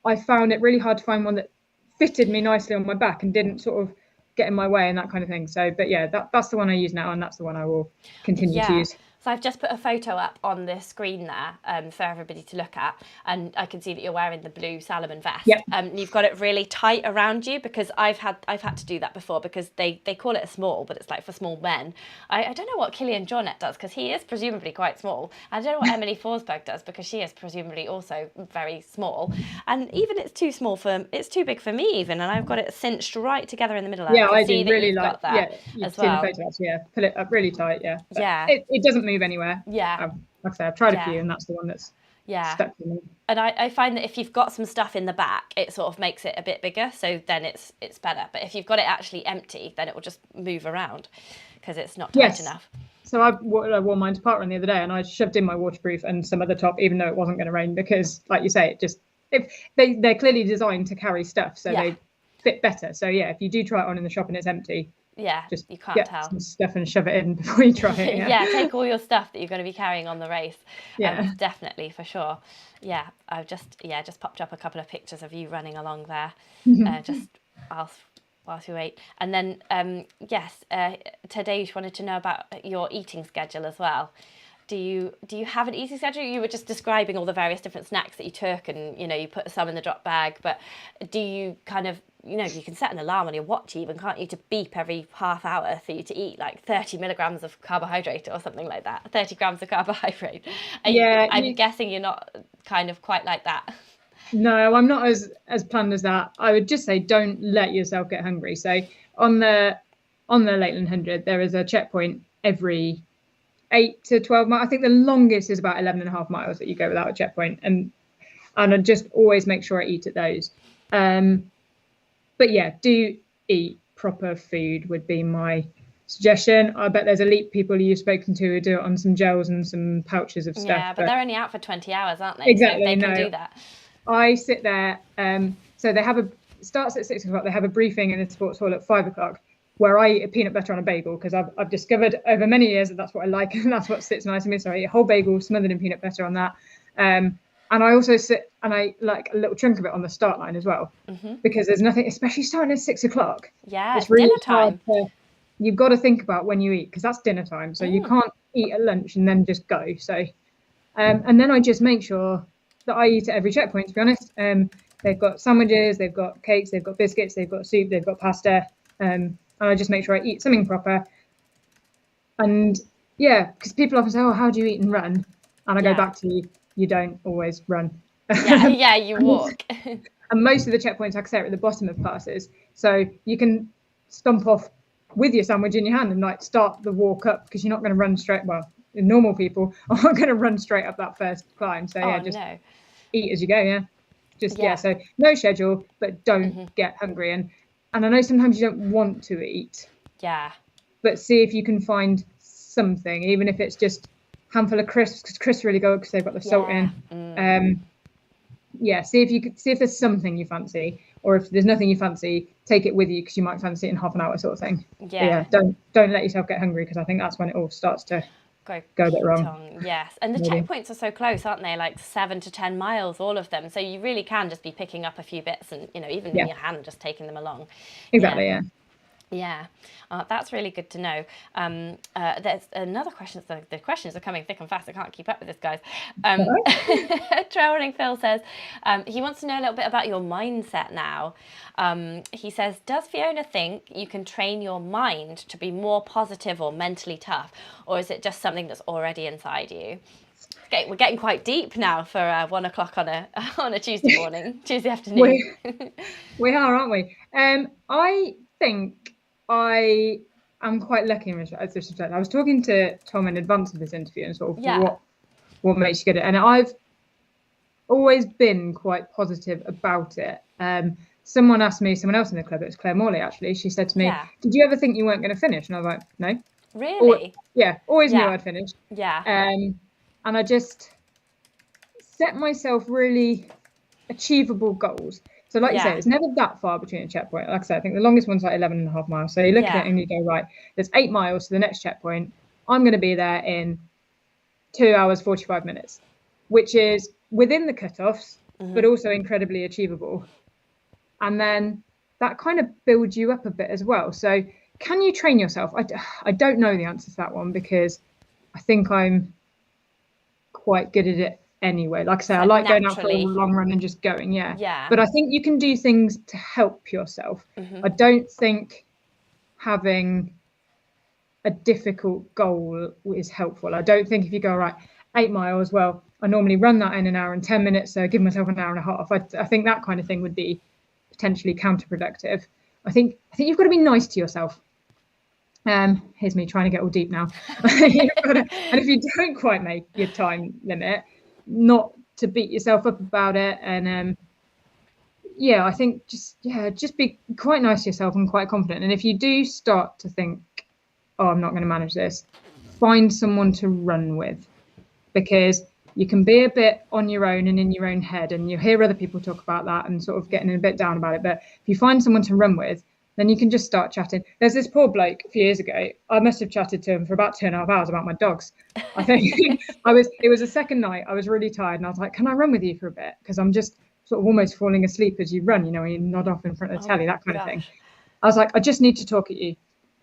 I found it really hard to find one that fitted me nicely on my back and didn't sort of get in my way and that kind of thing. So, but yeah, that's the one I use now, and that's the one I will continue to use. So I've just put a photo up on the screen there for everybody to look at, and I can see that you're wearing the blue Salomon vest. Yep. You've got it really tight around you, because I've had to do that before, because they call it a small, but it's like for small men. I don't know what Killian Jornet does, because he is presumably quite small. I don't know what Emily Forsberg does, because she is presumably also very small. And even it's too big for me even, and I've got it cinched right together in the middle. Yeah, I do see that really you've like got that as well. The photos, yeah, pull it up really tight, yeah. But yeah. It doesn't move anywhere. Yeah. Like I say, I've tried a few, and that's the one that's stuck to me. And I find that if you've got some stuff in the back, it sort of makes it a bit bigger, so then it's better. But if you've got it actually empty, then it will just move around because it's not tight enough. So I wore mine to parkrun the other day, and I shoved in my waterproof and some other top, even though it wasn't going to rain, because, like you say, they're clearly designed to carry stuff, so they fit better. So yeah, if you do try it on in the shop and it's empty, just you can't get tell some stuff and shove it in before you try it. Yeah, take all your stuff that you're going to be carrying on the race. Definitely, for sure. Yeah, I've just popped up a couple of pictures of you running along there, just whilst we wait. And then Tadeusz wanted to know about your eating schedule as well. Do you have an eating schedule? You were just describing all the various different snacks that you took, and you put some in the drop bag, but do you kind of, you can set an alarm on your watch even, can't you, to beep every half hour for you to eat like 30 milligrams of carbohydrate or something like that, 30 grams of carbohydrate? I'm guessing you're not kind of quite like that. No, I'm not as planned as that. I would just say don't let yourself get hungry. So on the Lakeland 100, there is a checkpoint every 8 to 12 miles. I think the longest is about 11 and a half miles that you go without a checkpoint, and I just always make sure I eat at those. But yeah, do eat proper food would be my suggestion. I bet there's elite people you've spoken to who do it on some gels and some pouches of stuff. Yeah, but they're only out for 20 hours, aren't they? Exactly. So they can do that. I sit there. So they have starts at 6 o'clock. They have a briefing in the sports hall at 5 o'clock, where I eat a peanut butter on a bagel, because I've discovered over many years that that's what I like, and that's what sits nice with me. So I eat a whole bagel smothered in peanut butter on that. And I also sit and I like a little chunk of it on the start line as well, because there's nothing, especially starting at 6 o'clock. Yeah, it's really dinner time. You've got to think about when you eat, because that's dinner time. So you can't eat at lunch and then just go. So, and then I just make sure that I eat at every checkpoint, to be honest. They've got sandwiches, they've got cakes, they've got biscuits, they've got soup, they've got pasta. And I just make sure I eat something proper. And yeah, because people often say, oh, how do you eat and run? And I go back to, you don't always run. Yeah, you walk. And most of the checkpoints, like I say, are at the bottom of passes. So you can stomp off with your sandwich in your hand and like start the walk up, because you're not going to run straight. Well, normal people aren't going to run straight up that first climb. So eat as you go. So no schedule, but don't get hungry. And And I know sometimes you don't want to eat, Yeah. but see if you can find something, even if it's just a handful of crisps, because crisps really go because they've got the salt in. Yeah, see if there's something you fancy, or if there's nothing you fancy, take it with you because you might fancy it in half an hour, sort of thing. Yeah. But don't let yourself get hungry, because I think that's when it all starts to go a bit wrong. Yes, and the checkpoints are so close, aren't they? Like 7 to 10 miles, all of them. So you really can just be picking up a few bits, and even in your hand, just taking them along. Exactly. Yeah. Yeah, that's really good to know. There's another question. So the questions are coming thick and fast. I can't keep up with this, guys. Trail Running Phil says he wants to know a little bit about your mindset now. He says, does Fiona think you can train your mind to be more positive or mentally tough, or is it just something that's already inside you? Okay, we're getting quite deep now for 1 o'clock on a Tuesday morning, Tuesday afternoon. We are, aren't we? I think I am quite lucky in this respect. I was talking to Tom in advance of this interview and sort of what makes you good at it, and I've always been quite positive about it. Someone else in the club, it was Claire Morley actually, she said to me, did you ever think you weren't going to finish? And I was like, no. Really? Always knew I'd finish. Yeah. And I just set myself really achievable goals. So like you say, it's never that far between a checkpoint. Like I said, I think the longest one's like 11.5 miles. So you look at it and you go, right, there's 8 miles to the next checkpoint. I'm going to be there in 2 hours, 45 minutes, which is within the cutoffs, but also incredibly achievable. And then that kind of builds you up a bit as well. So can you train yourself? I don't know the answer to that one, because I think I'm quite good at it anyway. Like I say, I like going out for a long run and just going. Yeah. But I think you can do things to help yourself. I don't think having a difficult goal is helpful. I don't think if you go, right, 8 miles, well, I normally run that in an hour and 10 minutes, so I give myself an hour and a half. I think that kind of thing would be potentially counterproductive. I think you've got to be nice to yourself. Here's me trying to get all deep now. And if you don't quite make your time limit, not to beat yourself up about it. And I think just be quite nice to yourself and quite confident. And if you do start to think, oh, I'm not going to manage this, find someone to run with, because you can be a bit on your own and in your own head, and you hear other people talk about that and sort of getting a bit down about it. But if you find someone to run with, then you can just start chatting. There's this poor bloke a few years ago. I must have chatted to him for about 2.5 hours about my dogs. I think it was the second night. I was really tired, and I was like, can I run with you for a bit? Because I'm just sort of almost falling asleep as you run, when you nod off in front of the telly, that kind of thing. I was like, I just need to talk at you.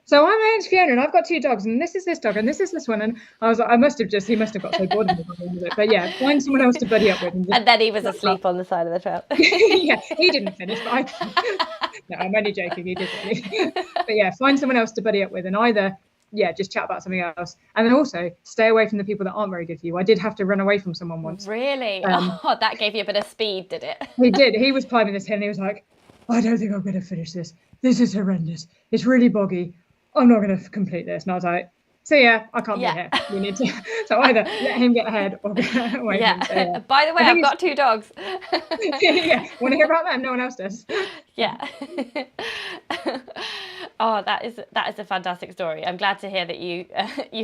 So my name's Fiona, and I've got 2 dogs, and this is this dog, and this is this one. And I was like, he must have got so bored of it. But yeah, find someone else to buddy up with. And then he was asleep on the side of the trail. Yeah, he didn't finish, but no, I'm only joking, he did really. But yeah, find someone else to buddy up with, and either, just chat about something else. And then also stay away from the people that aren't very good for you. I did have to run away from someone once. Really? That gave you a bit of speed, did it? He did. He was climbing this hill, and he was like, I don't think I'm going to finish this. This is horrendous. It's really boggy. I'm not going to complete this. And I was like, so I can't be here. You need to. So either let him get ahead or get away from him. So, By the way, I've got 2 dogs. Want to hear about them? No one else does. Yeah. Oh, that is a fantastic story. I'm glad to hear that you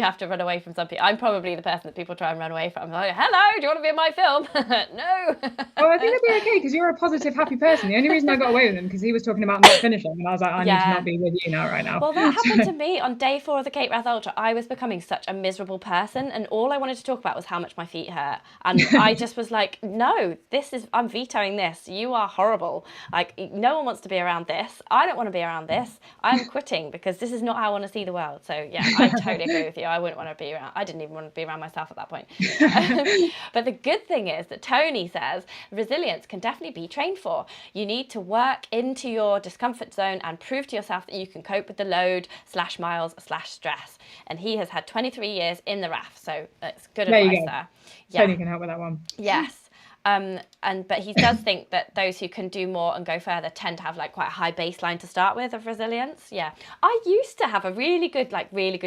have to run away from some people. I'm probably the person that people try and run away from. I'm like, hello, do you want to be in my film? No. Well, I think it'd be okay, because you're a positive, happy person. The only reason I got away with him because he was talking about not finishing, and I was like, I need to not be with you now, right now. Well, that happened to me on day 4 of the Cape Wrath Ultra. I was becoming such a miserable person, and all I wanted to talk about was how much my feet hurt. And I just was like, no, I'm vetoing this. You are horrible. Like, no one wants to be around this. I don't want to be around this. I'm quitting, because this is not how I want to see the world. So yeah, I totally agree with you. I wouldn't want to be around. I didn't even want to be around myself at that point. But the good thing is that Tony says resilience can definitely be trained for. You need to work into your discomfort zone and prove to yourself that you can cope with the load / miles / stress. And he has had 23 years in the RAF, so that's good advice there. Yeah. Tony can help with that one. Yes. But he does think that those who can do more and go further tend to have like quite a high baseline to start with of resilience. Yeah, I used to have a really good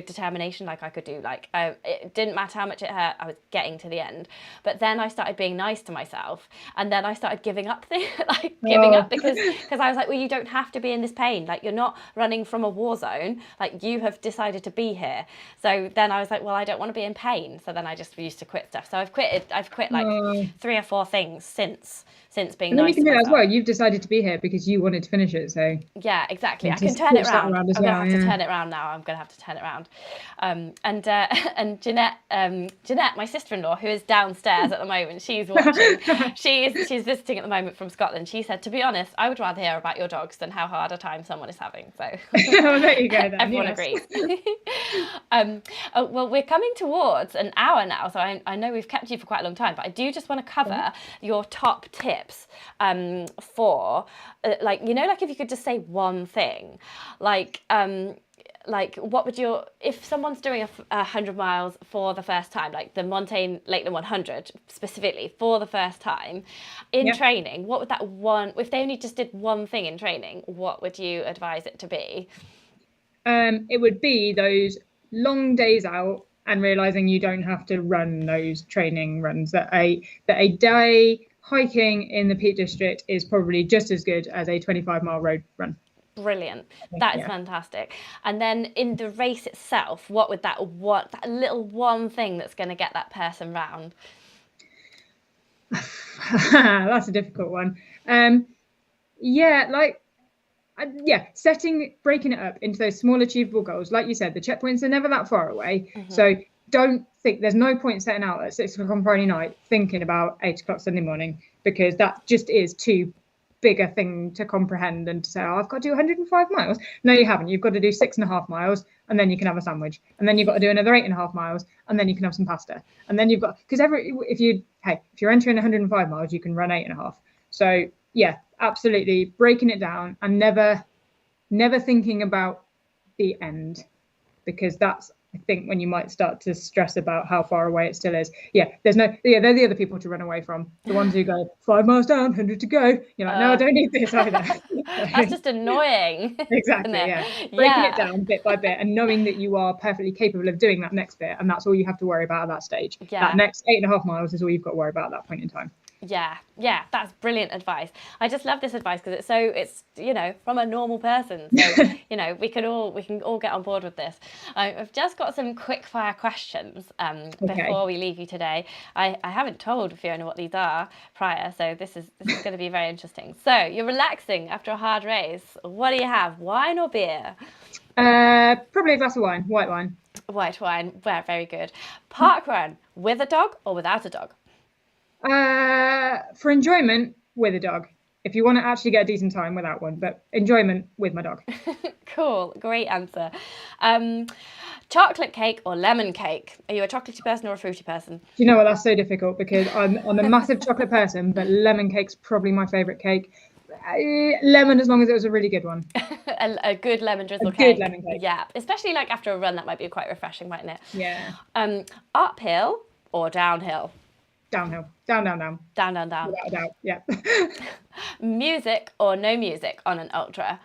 determination. Like I could do it didn't matter how much it hurt, I was getting to the end. But then I started being nice to myself, and then I started giving up giving up because I was like, well, you don't have to be in this pain. Like, you're not running from a war zone. Like, you have decided to be here. So then I was like, well, I don't want to be in pain. So then I just used to quit stuff. So I've quit like 3 or 4 things since being And then nice you can to do it as myself. well. You've decided to be here because you wanted to finish it. So yeah, exactly. I can just turn it switch that around. around as I'm gonna well, have to yeah. turn it around now. I'm gonna have to turn it around. And Jeanette, my sister-in-law, who is downstairs at the moment, she's watching. She's visiting at the moment from Scotland. She said, to be honest, I would rather hear about your dogs than how hard a time someone is having. So Well, there you go then. everyone agrees. Well, we're coming towards an hour now, so I know we've kept you for quite a long time, but I do just want to cover your top tips for like if you could just say one thing, like what would if someone's doing 100 miles for the first time, like the Montane Lakeland 100 specifically for the first time in training, what would that one, if they only just did one thing in training, what would you advise it to be? It would be those long days out and realizing you don't have to run those training runs, that a day hiking in the Peak District is probably just as good as a 25-mile road run. Brilliant. That is fantastic. And then in the race itself, what would that little one thing that's going to get that person round? That's a difficult one. Breaking it up into those small achievable goals. Like you said, the checkpoints are never that far away. So don't think, there's no point setting out at 6 o'clock on Friday night thinking about 8 o'clock Sunday morning, because that just is too big a thing to comprehend and to say, I've got to do 105 miles. No, you haven't. You've got to do 6.5 miles and then you can have a sandwich, and then you've got to do another 8.5 miles and then you can have some pasta, and then you've got, because if you're entering 105 miles, you can run 8.5. So yeah, absolutely breaking it down and never thinking about the end, because that's, I think, when you might start to stress about how far away it still is. They're the other people to run away from. The ones who go 5 miles down, 100 to go. You're like, no, I don't need this either. That's just annoying. Exactly, Breaking it down bit by bit and knowing that you are perfectly capable of doing that next bit, and that's all you have to worry about at that stage. That next 8.5 miles is all you've got to worry about at that point in time. Yeah, that's brilliant advice. I just love this advice because it's from a normal person. So we can all get on board with this. I've just got some quick fire questions before we leave you today. I haven't told Fiona what these are prior, so this is going to be very interesting. So you're relaxing after a hard race. What do you have? Wine or beer? Probably a glass of wine, white wine. White wine. Well, very good. Park run with a dog or without a dog? For enjoyment, with a dog. If you want to actually get a decent time, without one, but enjoyment with my dog. Cool, great answer. Chocolate cake or lemon cake? Are you a chocolatey person or a fruity person? Do you know what? That's so difficult because I'm a massive chocolate person, but lemon cake's probably my favourite cake. Lemon, as long as it was a really good one. a good lemon drizzle cake. Good lemon cake. Yeah, especially like after a run, that might be quite refreshing, mightn't it? Yeah. Uphill or downhill? Downhill. Down. Without a doubt, yeah. Music or no music on an ultra?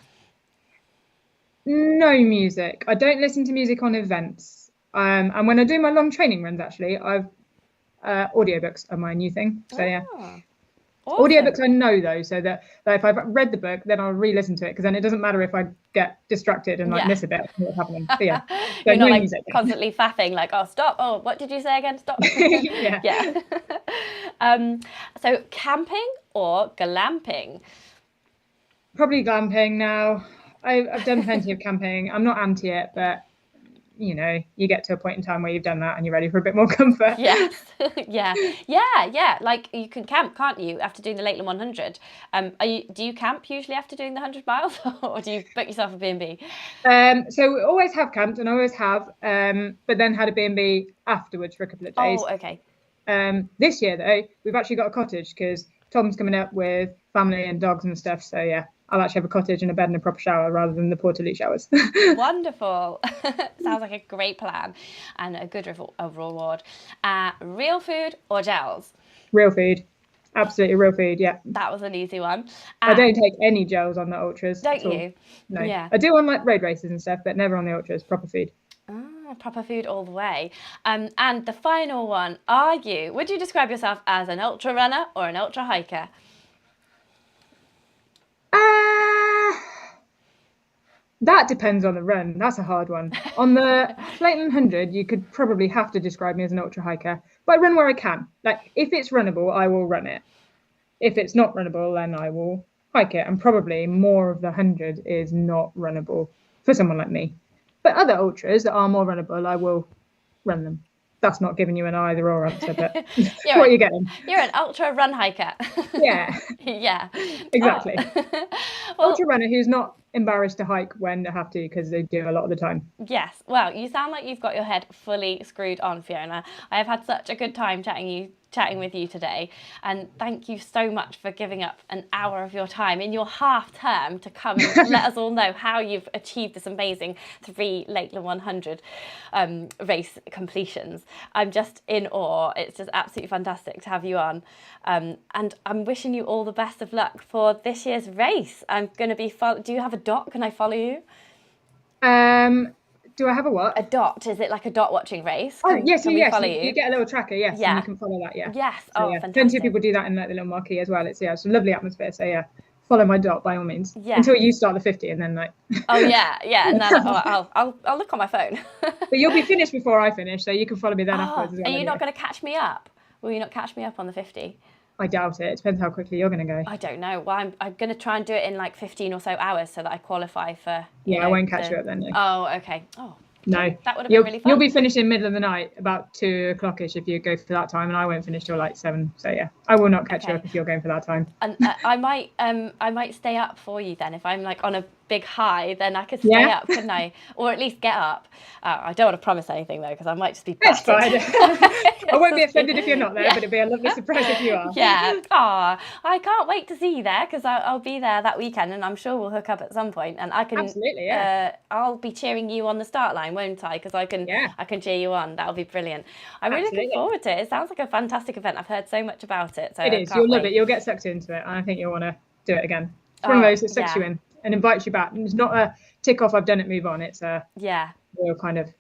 No music. I don't listen to music on events. And when I do my long training runs, actually, audiobooks are my new thing. So yeah. Awesome. Audiobooks I know though, so that if I've read the book, then I'll re-listen to it, because then it doesn't matter if I get distracted and miss a bit of what's happening. So yeah, so you're not like music. Constantly faffing like, oh stop, oh what did you say again? Stop. Yeah. So camping or glamping? Probably glamping now. I've done plenty of camping. I'm not anti it, but you get to a point in time where you've done that and you're ready for a bit more comfort. Yes. yeah. Like you can camp, can't you, after doing the Lakeland 100? Do you camp usually after doing the 100 miles or do you book yourself a B&B? So we always have camped, and I always have, but then had a B&B afterwards for a couple of days. Oh, okay. This year though, we've actually got a cottage because Tom's coming up with family and dogs and stuff. So yeah, I'll actually have a cottage and a bed and a proper shower rather than the portaloo showers. Wonderful. Sounds like a great plan and a good reward. Real food or gels? Real food. Absolutely real food, yeah. That was an easy one. I don't take any gels on the ultras. Don't you? No. Yeah. I do on like road races and stuff, but never on the ultras. Proper food. Proper food all the way. And the final one, would you describe yourself as an ultra runner or an ultra hiker? That depends on the run. That's a hard one. On the Slate 100, you could probably have to describe me as an ultra hiker, but I run where I can. Like, if it's runnable, I will run it. If it's not runnable, then I will hike it. And probably more of the 100 is not runnable for someone like me. But other ultras that are more runnable, I will run them. That's not giving you an either or answer, but what are you getting? You're an ultra run hiker. Yeah. Yeah. Exactly. Well, ultra runner who's not embarrassed to hike when they have to, because they do a lot of the time. Yes. Well, you sound like you've got your head fully screwed on, Fiona. I have had such a good time chatting with you today, and thank you so much for giving up an hour of your time in your half term to come and let us all know how you've achieved this amazing 3 Lakeland 100 race completions. I'm just in awe. It's just absolutely fantastic to have you on, and I'm wishing you all the best of luck for this year's race. I'm going to be do you have a dot? Can I follow you? Do I have a what? A dot. Is it like a dot watching race? Yes. Follow you? You get a little tracker, yes, yeah. And you can follow that, yeah. Yes. So, fantastic. Plenty of people do that in like the little marquee as well. It's it's a lovely atmosphere. So yeah, follow my dot by all means. Yeah. Until you start the 50, and then like. Oh yeah, and then I'll look on my phone. But you'll be finished before I finish, so you can follow me then afterwards as well. Are you not going to catch me up? Will you not catch me up on the 50? I doubt it. It depends how quickly you're going to go. I don't know. Well, I'm going to try and do it in like 15 or so hours so that I qualify for. I won't catch you up then. No. Oh, okay. Oh. No, that would have been really fun. You'll be finishing middle of the night, about 2 o'clock-ish if you go for that time, and I won't finish till like 7. So yeah, I will not catch you up if you're going for that time. And I might stay up for you then if I'm like on a big high, then I could stay up, couldn't I? Or at least get up. I don't want to promise anything though, because I might just be battered. That's fine. I won't be offended if you're not there, but it'd be a lovely surprise if you are. Yeah. I can't wait to see you there, because I'll be there that weekend, and I'm sure we'll hook up at some point, and I can absolutely, yeah. I'll be cheering you on the start line, won't I? Because I can cheer you on. That'll be brilliant. I'm really looking forward to it. It sounds like a fantastic event. I've heard so much about it. So it is. You'll love it. You'll get sucked into it, and I think you'll want to do it again. It's one of those that sucks you in and invites you back. And it's not a tick off, I've done it, move on. It's a real kind of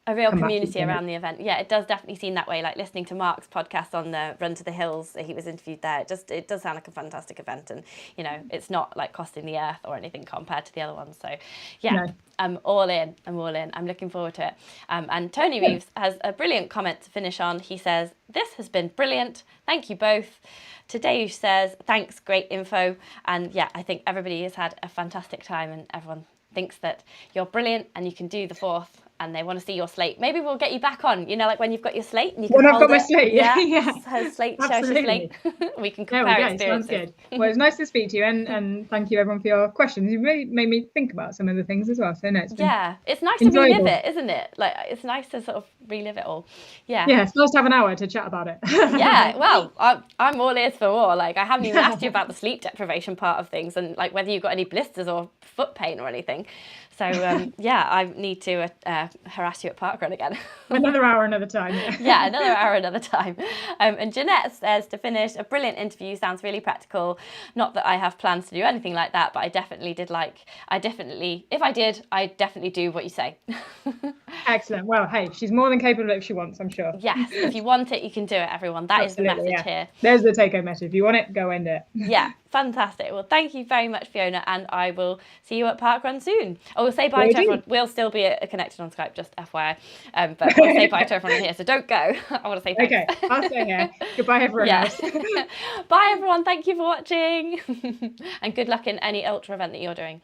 a real community around the event. Yeah, it does definitely seem that way. Like listening to Mark's podcast on the Run to the Hills, he was interviewed there. It does sound like a fantastic event, and it's not like costing the earth or anything compared to the other ones. So I'm all in. I'm looking forward to it. And Tony Reeves has a brilliant comment to finish on. He says, "This has been brilliant. Thank you both." Tadeusz says, "Thanks, great info." And I think everybody has had a fantastic time, and everyone thinks that you're brilliant and you can do the 4th, and they want to see your slate. Maybe we'll get you back on, like when you've got your slate and you can when hold I've got my it. slate, Her slate, show us your slate. We can compare experiences. Sounds good. Well, it's nice to speak to you, and thank you everyone for your questions. You really made me think about some of the things as well. So it's been it's nice enjoyable. To relive it, isn't it? Like it's nice to sort of relive it all. Yeah, it's nice to have an hour to chat about it. Well, I'm all ears for more. Like I haven't even asked you about the sleep deprivation part of things, and like whether you've got any blisters or foot pain or anything. So I need to harass you at parkrun again. Another hour, another time. Another hour, another time. And Jeanette says, to finish, a brilliant interview, sounds really practical. Not that I have plans to do anything like that, but I definitely if I did, I'd definitely do what you say. Excellent. Well, hey, she's more than capable if she wants, I'm sure. Yes, if you want it, you can do it, everyone. That is the message here. There's the take-home message. If you want it, go and do it. Yeah, fantastic. Well, thank you very much, Fiona, and I will see you at parkrun soon. We'll say bye to everyone. We'll still be connected on Skype, just FYI. But we'll say bye to everyone here, so don't go. I want to say thanks. Okay, I'll stay here. Goodbye, everyone else. Bye, everyone. Thank you for watching. And good luck in any ultra event that you're doing.